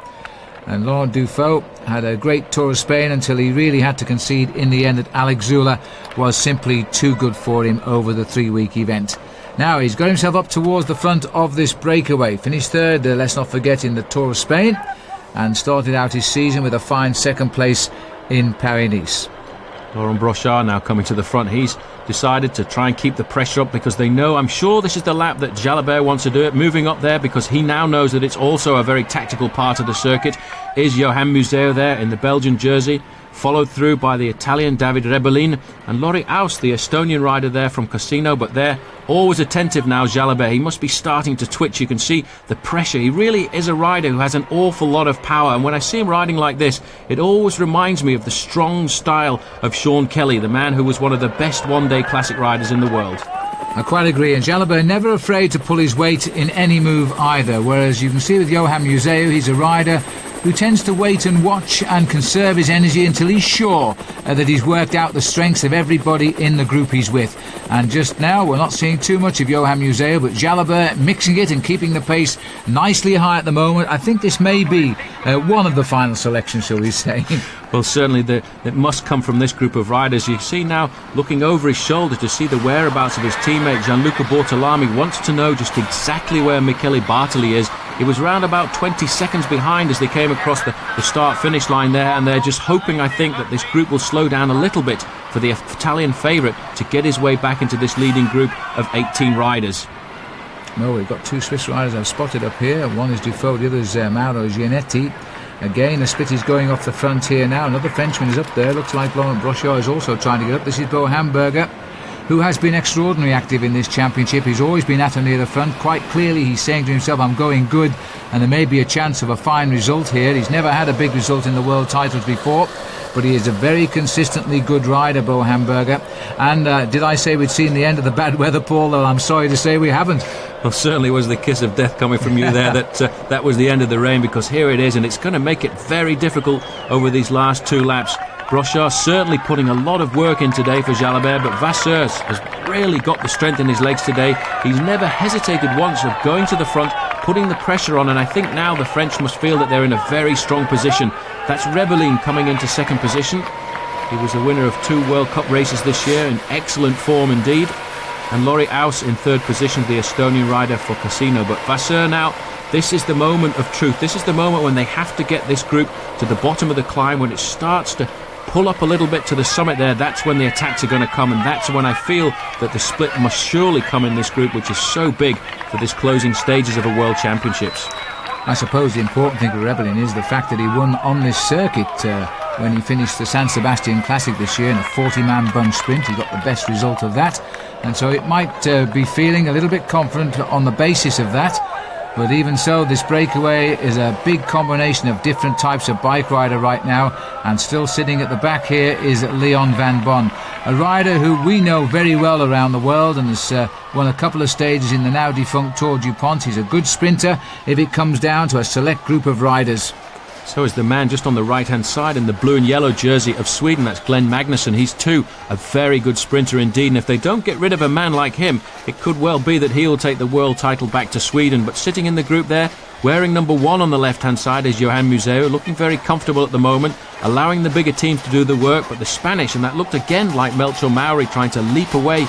And Laurent Dufault had a great Tour of Spain until he really had to concede in the end that Alex Zula was simply too good for him over the 3-week event. Now he's got himself up towards the front of this breakaway. Finished third, let's not forget, in the Tour of Spain, and started out his season with a fine second place in Paris-Nice. Laurent Brochard now coming to the front. He's decided to try and keep the pressure up because they know, I'm sure this is the lap that Jalabert wants to do it, moving up there because he now knows that it's also a very tactical part of the circuit. Is Johan Museeuw there in the Belgian jersey, followed through by the Italian David Rebellin and Laurie Aus, the Estonian rider there from Casino, but they're always attentive now, Jalabert. He must be starting to twitch. You can see the pressure. He really is a rider who has an awful lot of power, and when I see him riding like this, it always reminds me of the strong style of Sean Kelly, the man who was one of the best one-day classic riders in the world. I quite agree, and Jalabert never afraid to pull his weight in any move either, whereas you can see with Johan Museeuw, he's a rider who tends to wait and watch and conserve his energy until he's sure that he's worked out the strengths of everybody in the group he's with. And just now we're not seeing too much of Johan Museeuw, but Jalabert mixing it and keeping the pace nicely high at the moment. I think this may be one of the final selections, shall we say. Well, certainly it must come from this group of riders. You see now, looking over his shoulder to see the whereabouts of his teammate Gianluca Bortolami, wants to know just exactly where Michele Bartoli is. He was round about 20 seconds behind as they came across the start-finish line there, and they're just hoping, I think, that this group will slow down a little bit for the Italian favourite to get his way back into this leading group of 18 riders. No, we've got two Swiss riders I've spotted up here. One is Dufault, the other is Mauro Gianetti. Again, the split is going off the front here now. Another Frenchman is up there. Looks like Laurent Brochard is also trying to get up. This is Bo Hamburger, who has been extraordinarily active in this championship. He's always been at or near the front. Quite clearly he's saying to himself, I'm going good, and there may be a chance of a fine result here. He's never had a big result in the world titles before, but he is a very consistently good rider, Bo Hamburger. And did I say we'd seen the end of the bad weather, Paul? Well, I'm sorry to say we haven't. Well, certainly was the kiss of death coming from you there that was the end of the rain, because here it is, and it's going to make it very difficult over these last two laps. Brochard certainly putting a lot of work in today for Jalabert, but Vasseur has really got the strength in his legs today. He's never hesitated once of going to the front, putting the pressure on, and I think now the French must feel that they're in a very strong position. That's Rebellin coming into second position. He was the winner of 2 World Cup races this year, in excellent form indeed. And Laurie Aus in third position, the Estonian rider for Casino. But Vasseur now, this is the moment of truth. This is the moment when they have to get this group to the bottom of the climb. When it starts to pull up a little bit to the summit there, that's when the attacks are going to come, and that's when I feel that the split must surely come in this group, which is so big for this closing stages of a World Championships. I suppose the important thing for Rebellin is the fact that he won on this circuit when he finished the San Sebastián Classic this year in a 40-man bunch sprint. He got the best result of that, and so it might be feeling a little bit confident on the basis of that. But even so, this breakaway is a big combination of different types of bike rider right now, and still sitting at the back here is Leon van Bon, a rider who we know very well around the world and has won a couple of stages in the now defunct Tour du Pont. He's a good sprinter if it comes down to a select group of riders. So is the man just on the right-hand side in the blue and yellow jersey of Sweden. That's Glenn Magnusson. He's too a very good sprinter indeed, and if they don't get rid of a man like him, it could well be that he'll take the world title back to Sweden. But sitting in the group there, wearing number 1 on the left-hand side, is Johan Museeuw, looking very comfortable at the moment, allowing the bigger teams to do the work. But the Spanish, and that looked again like Melchor Mauri trying to leap away,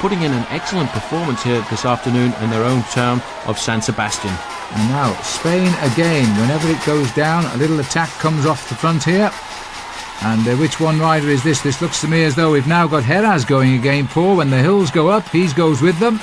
putting in an excellent performance here this afternoon in their own town of San Sebastián. And now Spain again. Whenever it goes down, a little attack comes off the front here. And which one rider is this? This looks to me as though we've now got Heras going again, Paul. When the hills go up, he goes with them.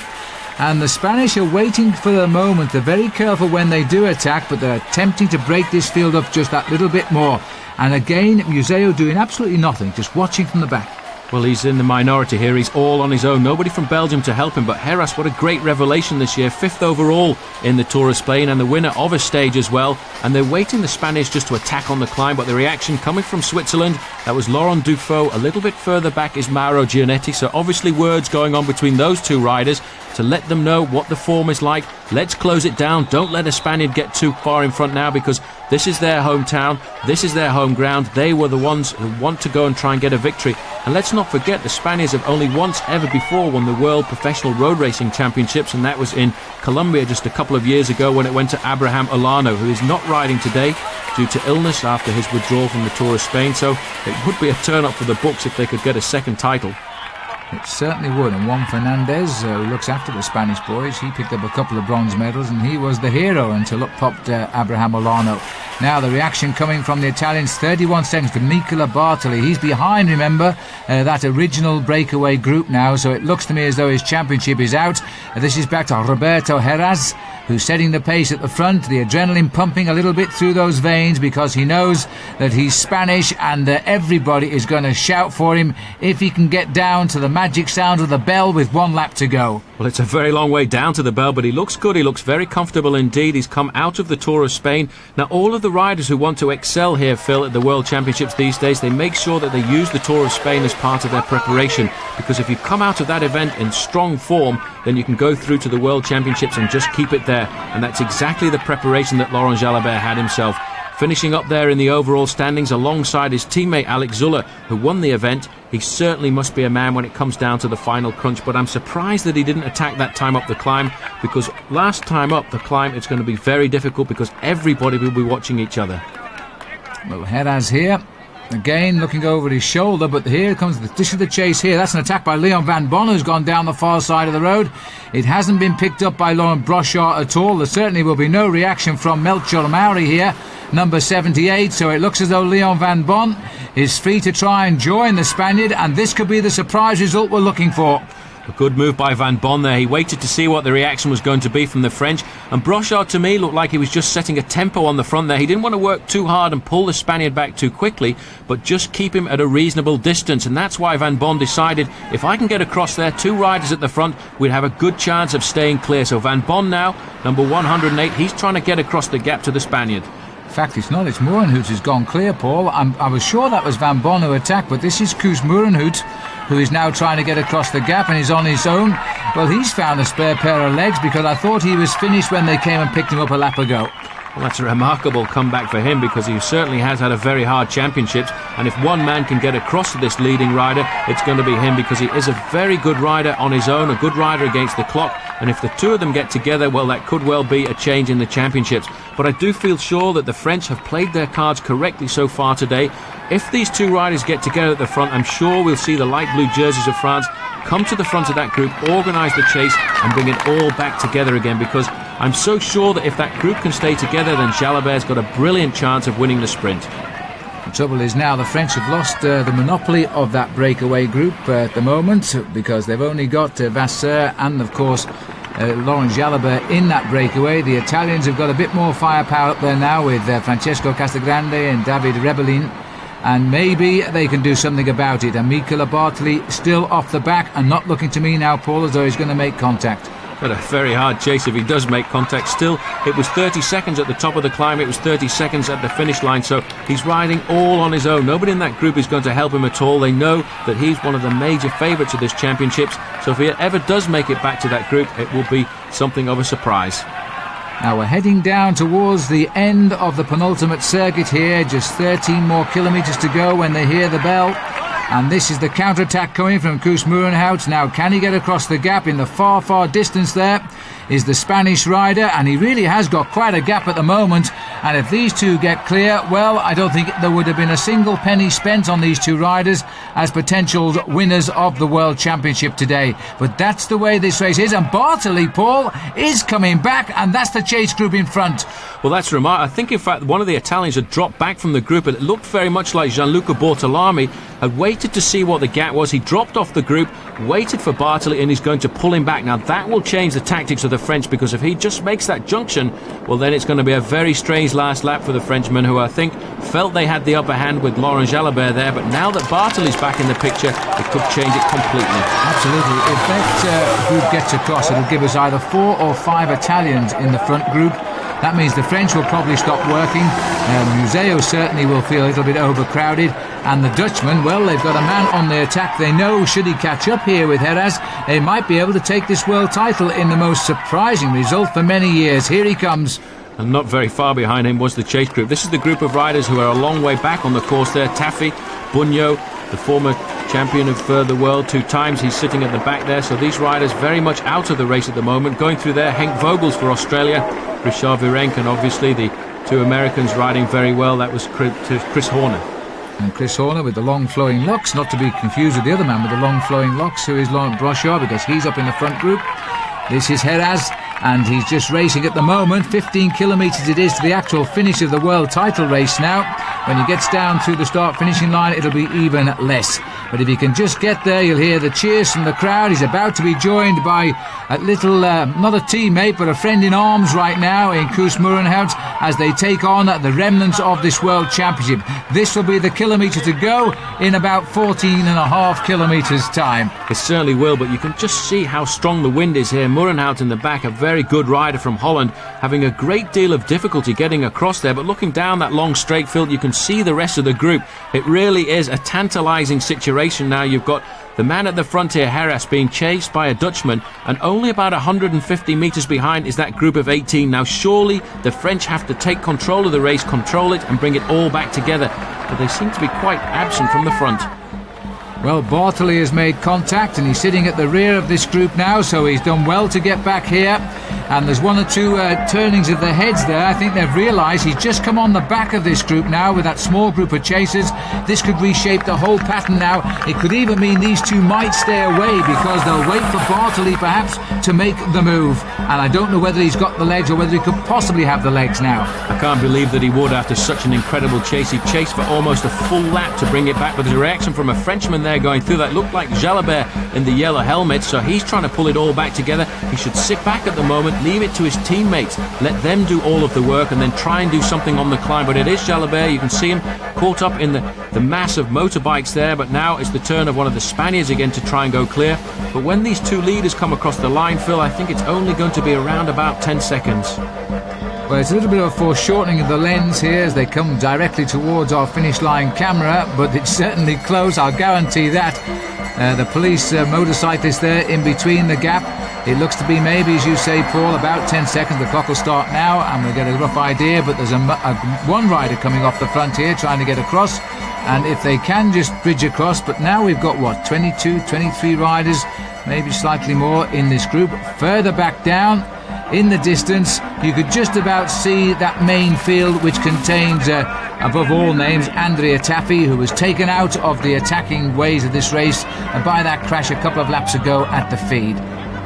And the Spanish are waiting for the moment. They're very careful when they do attack, but they're attempting to break this field up just that little bit more. And again, Museeuw doing absolutely nothing, just watching from the back. Well, he's in the minority here. He's all on his own. Nobody from Belgium to help him. But Heras, what a great revelation this year. 5th overall in the Tour of Spain and the winner of a stage as well. And they're waiting the Spaniards just to attack on the climb. But the reaction coming from Switzerland, that was Laurent Dufaux. A little bit further back is Mauro Gianetti. So obviously words going on between those two riders to let them know what the form is like. Let's close it down. Don't let a Spaniard get too far in front now, because this is their hometown. This is their home ground. They were the ones who want to go and try and get a victory. And let's not forget, the Spaniards have only once ever before won the World Professional Road Racing Championships, and that was in Colombia just a couple of years ago when it went to Abraham Olano, who is not riding today due to illness after his withdrawal from the Tour of Spain. So it would be a turn up for the books if they could get a second title. It certainly would. And Juan Fernandez, who looks after the Spanish boys, he picked up a couple of bronze medals and he was the hero until up popped Abraham Olano. Now the reaction coming from the Italians, 31 seconds to Nicola Bartoli. He's behind, remember, that original breakaway group now, so it looks to me as though his championship is out. This is back to Roberto Heras, who's setting the pace at the front, the adrenaline pumping a little bit through those veins because he knows that he's Spanish and everybody is going to shout for him if he can get down to the magic sound of the bell with 1 lap to go. Well, it's a very long way down to the bell, but he looks good. He looks very comfortable indeed. He's come out of the Tour of Spain. Now, all of the riders who want to excel here, Phil, at the World Championships these days, they make sure that they use the Tour of Spain as part of their preparation, because if you come out of that event in strong form, then you can go through to the World Championships and just keep it there. And that's exactly the preparation that Laurent Jalabert had himself. Finishing up there in the overall standings alongside his teammate Alex Zuller, who won the event. He certainly must be a man when it comes down to the final crunch, but I'm surprised that he didn't attack that time up the climb, because last time up the climb it's going to be very difficult because everybody will be watching each other. Well, Heras here. Again, looking over his shoulder, but here comes the dish of the chase here. That's an attack by Leon Van Bon, who's gone down the far side of the road. It hasn't been picked up by Laurent Brochard at all. There certainly will be no reaction from Melchior Mauri here, number 78, so it looks as though Leon Van Bon is free to try and join the Spaniard, and this could be the surprise result we're looking for. A good move by Van Bon there. He waited to see what the reaction was going to be from the French, and Brochard to me looked like he was just setting a tempo on the front there. He didn't want to work too hard and pull the Spaniard back too quickly, but just keep him at a reasonable distance, and that's why Van Bon decided, if I can get across there, 2 riders at the front, we'd have a good chance of staying clear. So Van Bon now, number 108, he's trying to get across the gap to the Spaniard. In fact, it's not, it's Moerenhout who's gone clear, Paul. I was sure that was Van Bon who attacked, but this is Koos Moerenhout, who is now trying to get across the gap and is on his own. Well, he's found a spare pair of legs, because I thought he was finished when they came and picked him up a lap ago. Well, that's a remarkable comeback for him, because he certainly has had a very hard championships, and if one man can get across to this leading rider, it's going to be him, because he is a very good rider on his own, a good rider against the clock, and if the two of them get together, well, that could well be a change in the championships. But I do feel sure that the French have played their cards correctly so far today. If these two riders get together at the front, I'm sure we'll see the light blue jerseys of France come to the front of that group, organise the chase and bring it all back together again, because I'm so sure that if that group can stay together, then Jalabert's got a brilliant chance of winning the sprint. The trouble is now the French have lost the monopoly of that breakaway group at the moment, because they've only got Vasseur and of course Laurent Jalabert in that breakaway. The Italians have got a bit more firepower up there now with Francesco Casagrande and David Rebellin, and maybe they can do something about it. And Nicola Bartoli still off the back and not looking to me now, Paul, as though he's going to make contact. But a very hard chase if he does make contact. Still, it was 30 seconds at the top of the climb, it was 30 seconds at the finish line, so he's riding all on his own. Nobody in that group is going to help him at all. They know that he's one of the major favourites of this championships, so if he ever does make it back to that group, it will be something of a surprise. Now we're heading down towards the end of the penultimate circuit here, just 13 more kilometres to go when they hear the bell. And this is the counter-attack coming from Koos Moerenhout. Now, can he get across the gap? In the far, far distance there is the Spanish rider, and he really has got quite a gap at the moment. And if these two get clear, well, I don't think there would have been a single penny spent on these two riders as potential winners of the World Championship today. But that's the way this race is, and Bartoli, Paul, is coming back, and that's the chase group in front. Well, that's remarkable. I think, in fact, one of the Italians had dropped back from the group, and it looked very much like Gianluca Bortolami had waited to see what the gap was. He dropped off the group, waited for Bartoli, and he's going to pull him back. Now, that will change the tactics of the French, because if he just makes that junction, well, then it's going to be a very strange last lap for the Frenchmen, who I think felt they had the upper hand with Laurent Jalabert there, but now that Bartoli's back in the picture, it could change it completely. Absolutely. If that group gets across, it'll give us either 4 or 5 Italians in the front group. That means the French will probably stop working. Museo certainly will feel a little bit overcrowded. And the Dutchmen, well, they've got a man on the attack. They know, should he catch up here with Heras, they might be able to take this world title in the most surprising result for many years. Here he comes. And not very far behind him was the chase group. This is the group of riders who are a long way back on the course there. Taffy, Bugno, the former champion of the world 2 times, he's sitting at the back there. So these riders very much out of the race at the moment. Going through there, Henk Vogels for Australia, Richard Virenque, and obviously the 2 Americans riding very well. That was Chris Horner. And Chris Horner with the long flowing locks, not to be confused with the other man with the long flowing locks, who is Laurent Brochard, because he's up in the front group. This is Heras, and he's just racing at the moment. 15 kilometres it is to the actual finish of the world title race now. When he gets down to the start finishing line, it'll be even less. But if he can just get there, you'll hear the cheers from the crowd. He's about to be joined by a little, not a teammate, but a friend in arms right now in Koos Murenhout, as they take on the remnants of this World Championship. This will be the kilometre to go in about 14.5 kilometres time. It certainly will, but you can just see how strong the wind is here. Murenhout in the back, a very good rider from Holland, having a great deal of difficulty getting across there, but looking down that long straight field, you can see the rest of the group. It really is a tantalising situation now. You've got the man at the front here, Heras, being chased by a Dutchman, and only about 150 metres behind is that group of 18. Now surely the French have to take control of the race, control it and bring it all back together, but they seem to be quite absent from the front. Well, Bartoli has made contact and he's sitting at the rear of this group now, so he's done well to get back here. And there's 1 or 2 turnings of the heads there. I think they've realised he's just come on the back of this group now with that small group of chasers. This could reshape the whole pattern now. It could even mean these 2 might stay away, because they'll wait for Bartoli perhaps to make the move. And I don't know whether he's got the legs or whether he could possibly have the legs now. I can't believe that he would after such an incredible chase. He chased for almost a full lap to bring it back, but there's a reaction from a Frenchman there going through that looked like Jalabert in the yellow helmet, so he's trying to pull it all back together. He should sit back at the moment, leave it to his teammates, let them do all of the work and then try and do something on the climb. But it is Jalabert, you can see him caught up in the mass of motorbikes there, but now it's the turn of one of the Spaniards again to try and go clear. But when these 2 leaders come across the line, Phil, I think it's only going to be around about 10 seconds. Well, it's a little bit of a foreshortening of the lens here as they come directly towards our finish line camera, but it's certainly close, I'll guarantee that. The police motorcyclist there in between the gap. It looks to be maybe, as you say, Paul, about 10 seconds. The clock will start now and we'll get a rough idea, but there's one rider coming off the front here trying to get across, and if they can just bridge across. But now we've got, what, 22, 23 riders, maybe slightly more in this group. Further back down in the distance, you could just about see that main field, which contains, above all names, Andrea Taffy, who was taken out of the attacking ways of this race by that crash a couple of laps ago at the feed.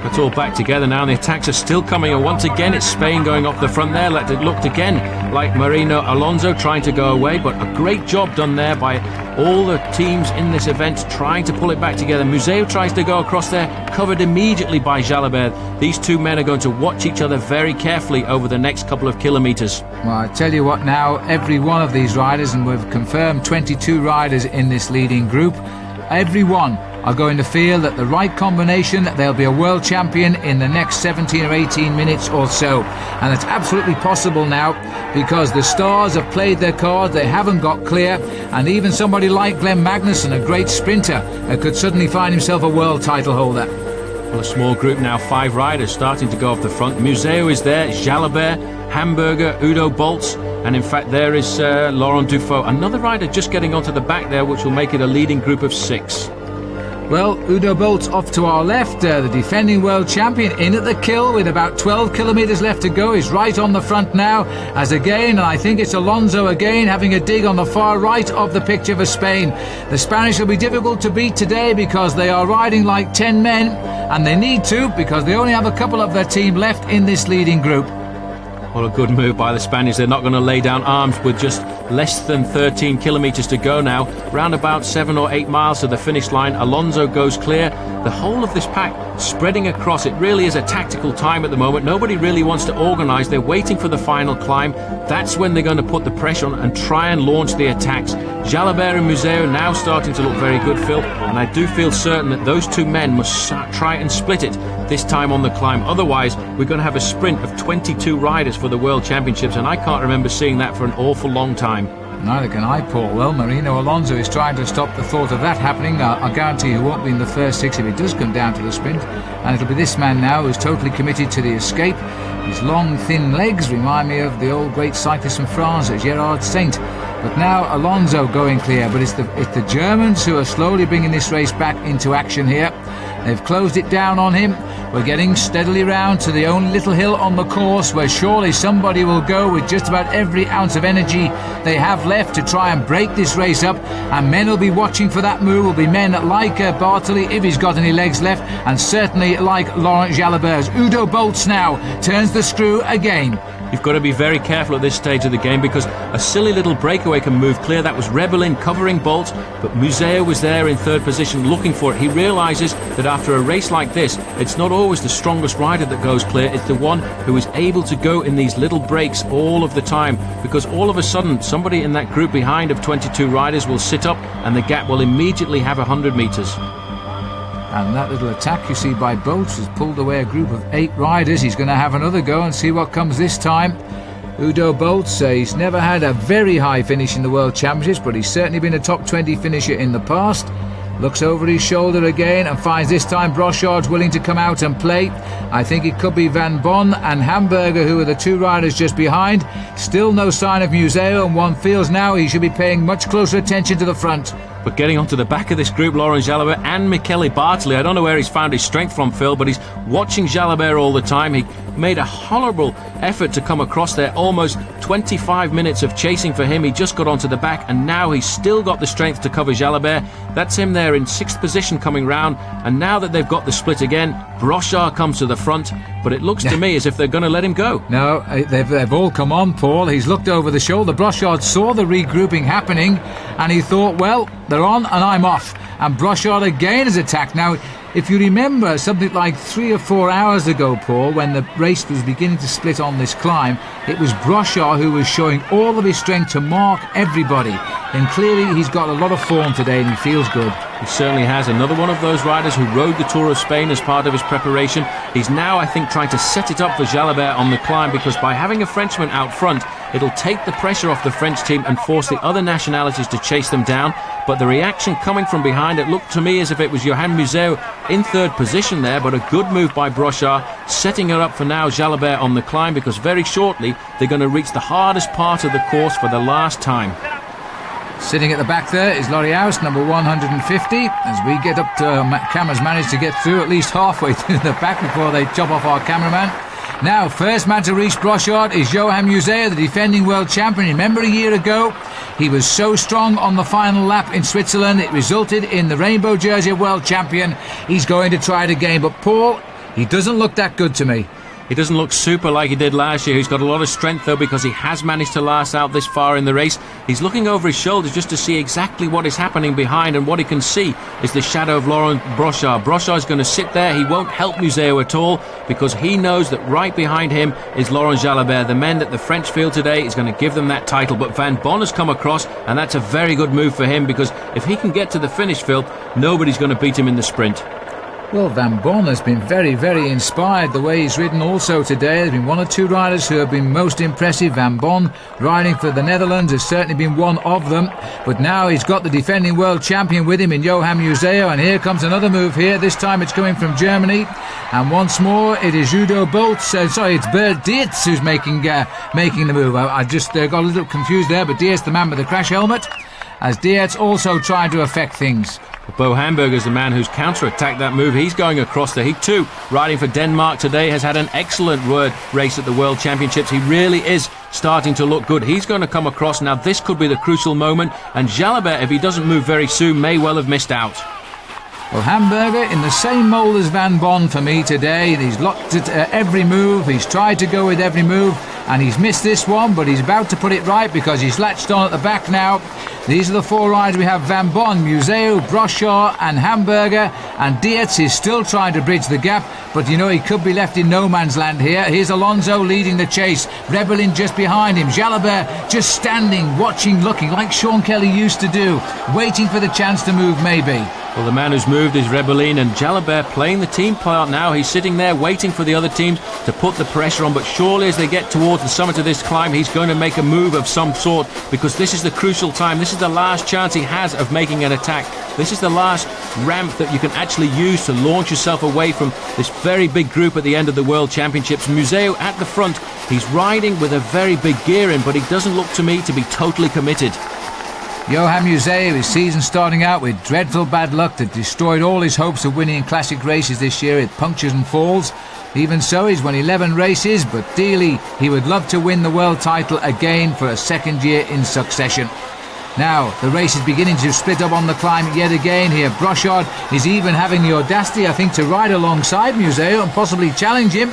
It's all back together now and the attacks are still coming, and once again it's Spain going off the front there. It looked again like Marino Alonso trying to go away, but a great job done there by all the teams in this event trying to pull it back together. Museo tries to go across there, covered immediately by Jalabert. These 2 men are going to watch each other very carefully over the next couple of kilometres. Well, I tell you what now, every one of these riders, and we've confirmed 22 riders in this leading group, every one are going to feel that the right combination, they'll be a world champion in the next 17 or 18 minutes or so. And it's absolutely possible now, because the stars have played their cards, they haven't got clear, and even somebody like Glenn Magnussen, a great sprinter, could suddenly find himself a world title holder. Well, a small group now, 5 riders starting to go off the front. Museo is there, Jalabert, Hamburger, Udo Boltz, and in fact there is Laurent Dufaux, another rider just getting onto the back there, which will make it a leading group of 6. Well, Udo Boltz off to our left, the defending world champion, in at the kill with about 12 kilometres left to go. He's right on the front now, as again, and I think it's Alonso again having a dig on the far right of the picture for Spain. The Spanish will be difficult to beat today because they are riding like 10 men, and they need to, because they only have a couple of their team left in this leading group. Well, a good move by the Spaniards. They're not going to lay down arms with just less than 13 kilometres to go now, round about 7 or 8 miles to the finish line. Alonso goes clear. The whole of this pack spreading across. It really is a tactical time at the moment. Nobody really wants to organise. They're waiting for the final climb. That's when they're going to put the pressure on and try and launch the attacks. Jalabert and Museo now starting to look very good, Phil, and I do feel certain that those two men must try and split it this time on the climb. Otherwise, we're going to have a sprint of 22 riders for the World Championships, and I can't remember seeing that for an awful long time. Neither can I, Paul. Well, Marino Alonso is trying to stop the thought of that happening. I guarantee he won't be in the first 6 if it does come down to the sprint. And it'll be this man now who's totally committed to the escape. His long, thin legs remind me of the old great cyclist from France, Gerard Saint. But now Alonso going clear. But it's the Germans who are slowly bringing this race back into action here. They've closed it down on him. We're getting steadily round to the only little hill on the course where surely somebody will go with just about every ounce of energy they have left to try and break this race up, and men will be watching for that move. Will be men like Bartoli, if he's got any legs left, and certainly like Laurent Jalabert. Udo Bolts now turns the screw again. You've got to be very careful at this stage of the game because a silly little breakaway can move clear. That was Rebellin covering Bolt, but Museo was there in third position looking for it. He realises that after a race like this, it's not always the strongest rider that goes clear. It's the one who is able to go in these little breaks all of the time, because all of a sudden somebody in that group behind of 22 riders will sit up and the gap will immediately have 100 metres. And that little attack you see by Bolts has pulled away a group of 8 riders. He's going to have another go and see what comes this time. Udo Bolts, he's never had a very high finish in the World Championships, but he's certainly been a top 20 finisher in the past. Looks over his shoulder again and finds this time Brochard's willing to come out and play. I think it could be Van Bon and Hamburger, who are the 2 riders just behind. Still no sign of Museo, and one feels now he should be paying much closer attention to the front. But getting onto the back of this group, Laurent Jalabert and Michele Bartoli. I don't know where he's found his strength from, Phil, but he's watching Jalabert all the time. He made a horrible effort to come across there. Almost 25 minutes of chasing for him. He just got onto the back, and now he's still got the strength to cover Jalabert. That's him there in 6th position coming round. And now that they've got the split again, Brochard comes to the front, but it looks to me as if they're going to let him go. No, they've all come on, Paul. He's looked over the shoulder. Brochard saw the regrouping happening, and he thought, well, they're on and I'm off. And Brochard again has attacked. Now, if you remember something like 3 or 4 hours ago, Paul, when the race was beginning to split on this climb, it was Brochard who was showing all of his strength to mark everybody. And clearly he's got a lot of form today and he feels good. He certainly has. Another one of those riders who rode the Tour of Spain as part of his preparation. He's now, I think, trying to set it up for Jalabert on the climb, because by having a Frenchman out front, it'll take the pressure off the French team and force the other nationalities to chase them down. But the reaction coming from behind, it looked to me as if it was Johan Museo in third position there, but a good move by Brochard, setting it up for now Jalabert on the climb, because very shortly they're going to reach the hardest part of the course for the last time. Sitting at the back there is Loriaus, number 150. As we get up to cameras manage to get through at least halfway through the back before they chop off our cameraman. Now, first man to reach Brochard is Johan Museo, the defending world champion. Remember a year ago, he was so strong on the final lap in Switzerland, it resulted in the rainbow jersey of world champion. He's going to try it again, but Paul, he doesn't look that good to me. He doesn't look super like he did last year. He's got a lot of strength, though, because he has managed to last out this far in the race. He's looking over his shoulders just to see exactly what is happening behind, and what he can see is the shadow of Laurent Brochard. Brochard's going to sit there. He won't help Museo at all, because he knows that right behind him is Laurent Jalabert. The men that the French feel today is going to give them that title. But Van Bon has come across, and that's a very good move for him, because if he can get to the finish, Phil, nobody's going to beat him in the sprint. Well, Van Bon has been very, very inspired the way he's ridden also today. There's been 1 or 2 riders who have been most impressive. Van Bon, riding for the Netherlands, has certainly been one of them. But now he's got the defending world champion with him in Johan Museo. And here comes another move here. This time it's coming from Germany. And once more, it is Udo Bolts. It's Bert Dietz who's making the move. I just got a little confused there, but Dietz, the man with the crash helmet, as Dietz also trying to affect things. Bo Hamburger's the man who's counter-attacked that move. He's going across there. He too, riding for Denmark today, has had an excellent race at the World Championships. He really is starting to look good. He's going to come across. Now this could be the crucial moment, and Jalabert, if he doesn't move very soon, may well have missed out. Well, Hamburger in the same mould as Van Bon for me today. He's looked at every move. He's tried to go with every move. and he's missed this one, but he's about to put it right because he's latched on at the back now. These are the 4 riders. We have Van Bon, Museo, Brochard and Hamburger, and Dietz is still trying to bridge the gap, but you know he could be left in no man's land here. Here's Alonso leading the chase, Rebellin just behind him, Jalabert just standing, watching, looking like Sean Kelly used to do, waiting for the chance to move maybe. Well, the man who's moved is Rebellin, and Jalabert playing the team part now. He's sitting there waiting for the other teams to put the pressure on, but surely as they get towards the summit of this climb, he's going to make a move of some sort, because this is the crucial time. This is the last chance he has of making an attack. This is the last ramp that you can actually use to launch yourself away from this very big group at the end of the World Championships. Museo at the front. He's riding with a very big gear in, but he doesn't look to me to be totally committed. Johan Museo, his season starting out with dreadful bad luck that destroyed all his hopes of winning in classic races this year with punctures and falls. Even so, he's won 11 races, but dearly he would love to win the world title again for a second year in succession. Now, the race is beginning to split up on the climb yet again here. Brochard is even having the audacity, I think, to ride alongside Museo and possibly challenge him.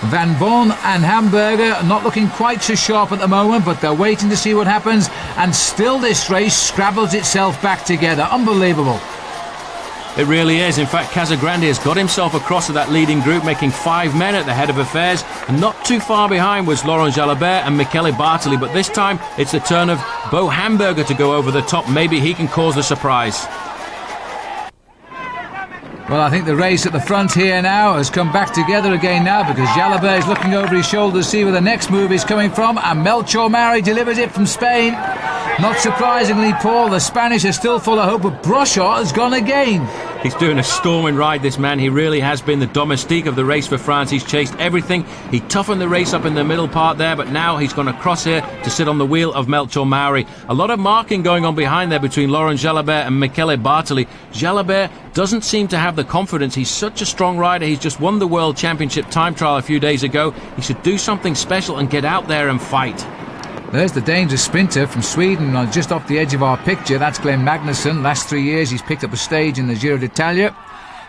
Van Bon and Hamburger are not looking quite so sharp at the moment, but they're waiting to see what happens, and still this race scrabbles itself back together. Unbelievable. It really is. In fact, Casagrande has got himself across to that leading group, making 5 men at the head of affairs, and not too far behind was Laurent Jalabert and Michele Bartoli, but this time it's the turn of Bo Hamburger to go over the top. Maybe he can cause a surprise. Well, I think the race at the front here now has come back together again now, because Jalabert is looking over his shoulder to see where the next move is coming from, and Melchor Mari delivers it from Spain. Not surprisingly, Paul, the Spanish are still full of hope, but Brochard has gone again. He's doing a storming ride, this man. He really has been the domestique of the race for France. He's chased everything. He toughened the race up in the middle part there, but now he's gone across here to sit on the wheel of Melchor Mari. A lot of marking going on behind there between Laurent Jalabert and Michele Bartoli. Jalabert doesn't seem to have the confidence. He's such a strong rider. He's just won the World Championship time trial a few days ago. He should do something special and get out there and fight. There's the dangerous sprinter from Sweden, just off the edge of our picture. That's Glenn Magnusson. Last 3 years he's picked up a stage in the Giro d'Italia.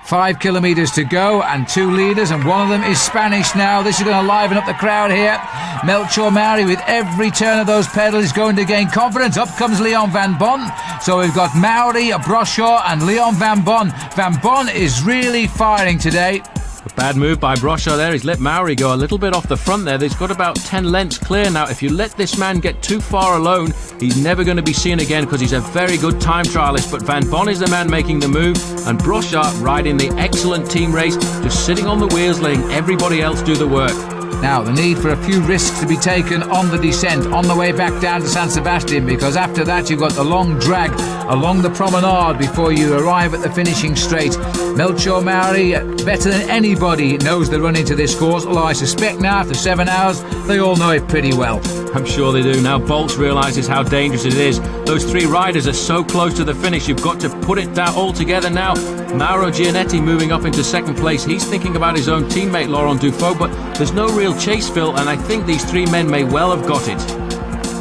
5 kilometres to go and 2 leaders, and one of them is Spanish now. This is going to liven up the crowd here. Melchor Mari, with every turn of those pedals, is going to gain confidence. Up comes Leon Van Bon. So we've got Maury, Brochard and Leon Van Bon. Van Bon is really firing today. A bad move by Brochard there. He's let Maury go a little bit off the front there. He's got about 10 lengths clear now. If you let this man get too far alone, he's never going to be seen again, because he's a very good time trialist. But Van Bon is the man making the move, and Brochard riding the excellent team race, just sitting on the wheels, letting everybody else do the work. Now, the need for a few risks to be taken on the descent, on the way back down to San Sebastián, because after that you've got the long drag along the promenade before you arrive at the finishing straight. Melchor Mari, better than anybody, knows the run into this course, although I suspect now after 7 hours they all know it pretty well. I'm sure they do. Now Bolts realises how dangerous it is. Those 3 riders are so close to the finish. You've got to put it down all together now. Mauro Gianetti moving up into second place. He's thinking about his own teammate Laurent Dufaux, but there's no real chase, Phil, and I think these 3 men may well have got it.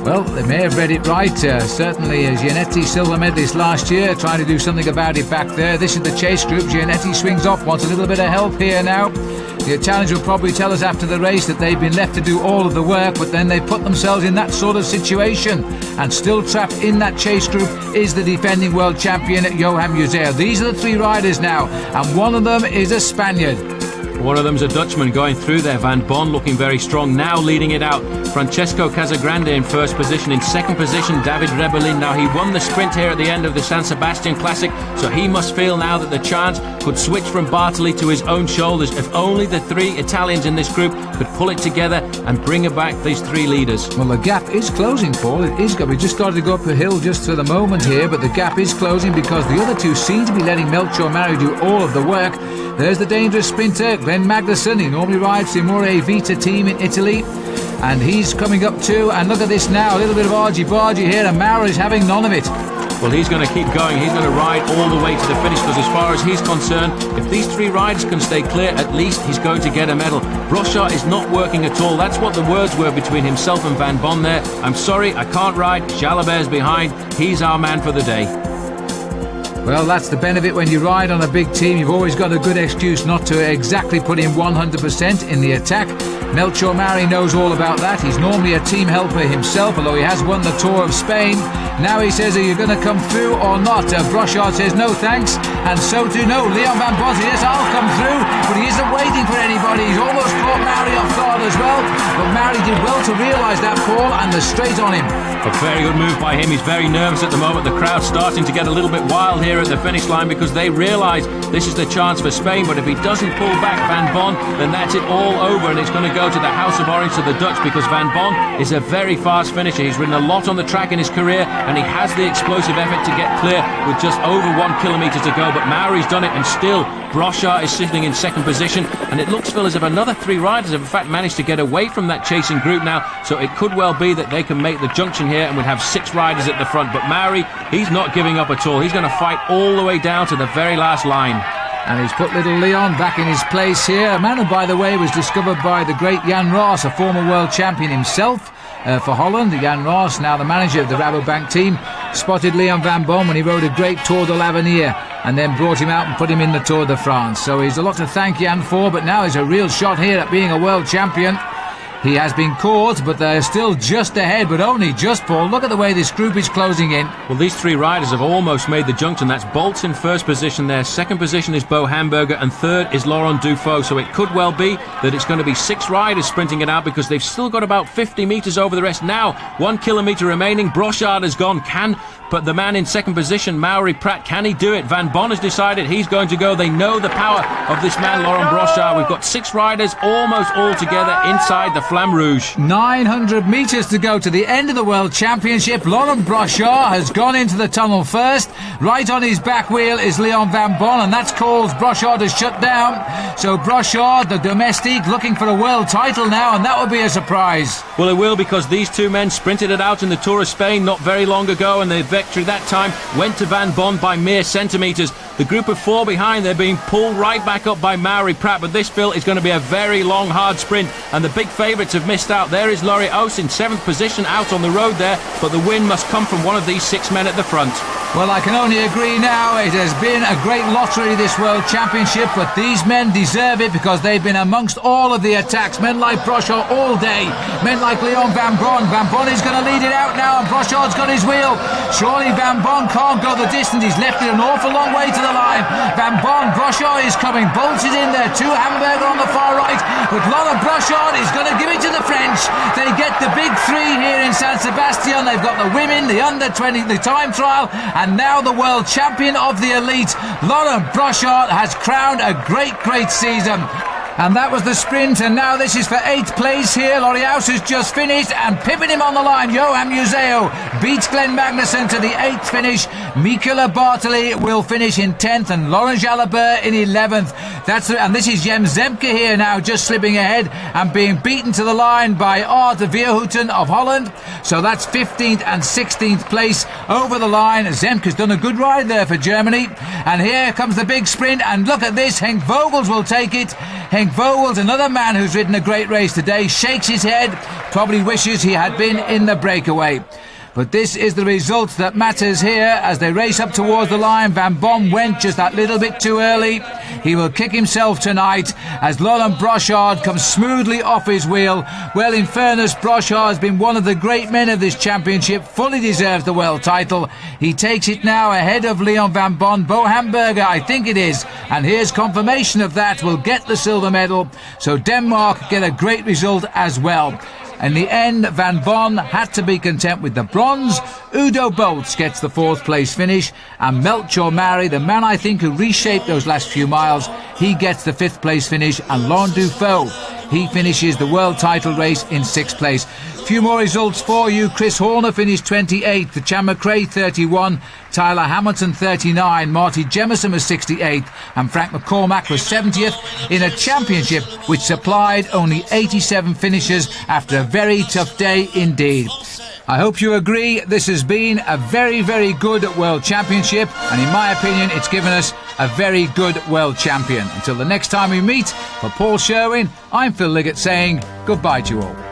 Well, they may have read it right. Certainly Gianetti silver medalist last year, trying to do something about it back there. This is the chase group. Gianetti swings off, wants a little bit of help here now. The Italians will probably tell us after the race that they've been left to do all of the work, but then they put themselves in that sort of situation. And still trapped in that chase group is the defending world champion Johan Museo. These are the 3 riders now, and one of them is a Spaniard. One of them's a Dutchman going through there. Van Bon looking very strong, now leading it out. Francesco Casagrande in first position. In second position, David Rebellin. Now, he won the sprint here at the end of the San Sebastián Classic, so he must feel now that the chance could switch from Bartoli to his own shoulders. If only the 3 Italians in this group could pull it together and bring back these 3 leaders. Well, the gap is closing, Paul. It is. We just started to go up a hill just for the moment here, but the gap is closing because the other 2 seem to be letting Melchor Mari do all of the work. There's the dangerous sprinter, Glenn Magnusson. He normally rides the Amore Vita team in Italy, and he's coming up too. And look at this now, a little bit of argy-bargy here, and Maurer is having none of it. Well, he's going to keep going. He's going to ride all the way to the finish, because as far as he's concerned, if these 3 riders can stay clear, at least he's going to get a medal. Brochard is not working at all. That's what the words were between himself and Van Bon there. I'm sorry, I can't ride. Jalabert's behind. He's our man for the day. Well, that's the benefit when you ride on a big team. You've always got a good excuse not to exactly put in 100% in the attack. Melchior Mari knows all about that. He's normally a team helper himself, although he has won the Tour of Spain. Now he says, are you going to come through or not? Brochard says no thanks, and so too no. Leon Van Bon says, yes, I'll come through, but he isn't waiting for anybody. He's almost caught Mari off guard as well, but Mari did well to realise that, Paul, and they're straight on him. A very good move by him. He's very nervous at the moment. The crowd's starting to get a little bit wild here at the finish line because they realise this is the chance for Spain, but if he doesn't pull back Van Bon, then that's it all over, and it's going to go to the House of Orange, to the Dutch, because Van Bon is a very fast finisher. He's ridden a lot on the track in his career, and he has the explosive effort to get clear with just over 1 kilometre to go, but Mauri's done it, and still Brochard is sitting in second position, and it looks, Phil, as if another 3 riders have in fact managed to get away from that chasing group now, so it could well be that they can make the junction here and we'd have 6 riders at the front. But Mauri, he's not giving up at all. He's going to fight all the way down to the very last line. And he's put little Leon back in his place here. A man who, by the way, was discovered by the great Jan Roos, a former world champion himself for Holland. Jan Roos, now the manager of the Rabobank team, spotted Leon Van Bon when he rode a great Tour de l'Avenir and then brought him out and put him in the Tour de France. So he's a lot to thank Jan for, but now he's a real shot here at being a world champion. He has been caught, but they're still just ahead, but only just, Paul. Look at the way this group is closing in. Well, these 3 riders have almost made the junction. That's Boltz in first position there. Second position is Bo Hamburger, and third is Laurent Dufaux. So it could well be that it's going to be 6 riders sprinting it out because they've still got about 50 metres over the rest. Now, 1 kilometre remaining. Brochard has gone. But the man in second position, Mauri Prat, can he do it? Van Bon has decided he's going to go. They know the power of this man, Laurent Brochard. We've got 6 riders almost all together inside the Flamme Rouge. 900 metres to go to the end of the World Championship. Laurent Brochard has gone into the tunnel first. Right on his back wheel is Leon Van Bon, and that's caused Brochard to shut down. So Brochard, the domestique, looking for a world title now, and that would be a surprise. Well, it will, because these 2 men sprinted it out in the Tour of Spain not very long ago, and the victory that time went to Van Bon by mere centimetres. The group of 4 behind, they're being pulled right back up by Mauri Prat, but this, Phil, is going to be a very long, hard sprint, and the big favourites have missed out. There is Loriot in 7th position out on the road there, but the win must come from one of these 6 men at the front. Well, I can only agree now. It has been a great lottery, this World Championship, but these men deserve it because they've been amongst all of the attacks. Men like Brochard all day. Men like Leon Van Bon. Van Bon is going to lead it out now, and Brochard's got his wheel. Surely Van Bon can't go the distance. He's left it an awful long way to the line. Van Bon, Brochard is coming. Boltz is in there. 2 Hamburger on the far right. But Laurent Brochard is going to give it to the French. They get the big 3 here in San Sebastián. They've got the women, the under-20, the time trial, and now the world champion of the elite. Laurent Brochard has crowned a great, great season. And that was the sprint, and now this is for 8th place here. Loriot has just finished, and pipping him on the line, Johan Museo beats Glenn Magnussen to the 8th finish. Mikola Bartoli will finish in 10th, and Laurent Jalabert in 11th. And this is Jem Zemke here now, just slipping ahead and being beaten to the line by Art Vierhouten of Holland. So that's 15th and 16th place over the line. Zemke's done a good ride there for Germany. And here comes the big sprint, and look at this. Henk Vogels will take it. Henk Vogels, another man who's ridden a great race today, shakes his head, probably wishes he had been in the breakaway. But this is the result that matters here as they race up towards the line. Van Bon went just that little bit too early. He will kick himself tonight as Laurent Brochard comes smoothly off his wheel. Well, in fairness, Brochard has been one of the great men of this championship, fully deserves the world title. He takes it now ahead of Leon Van Bon. Bo Hamburger, I think it is, and here's confirmation of that, will get the silver medal. So Denmark get a great result as well. In the end, Van Bon had to be content with the bronze. Udo Boltz gets the 4th place finish, and Melchior Mari, the man I think who reshaped those last few miles, he gets the 5th place finish, and Laurent Dufaux, he finishes the world title race in 6th place. Few more results for you. Chris Horner finished 28th, Chan McRae 31, Tyler Hamilton 39, Marty Jemison was 68th, and Frank McCormack was 70th in a championship which supplied only 87 finishers after a very tough day indeed. I hope you agree this has been a very, very good World Championship, and in my opinion it's given us a very good World Champion. Until the next time we meet, for Paul Sherwen, I'm Phil Liggett saying goodbye to you all.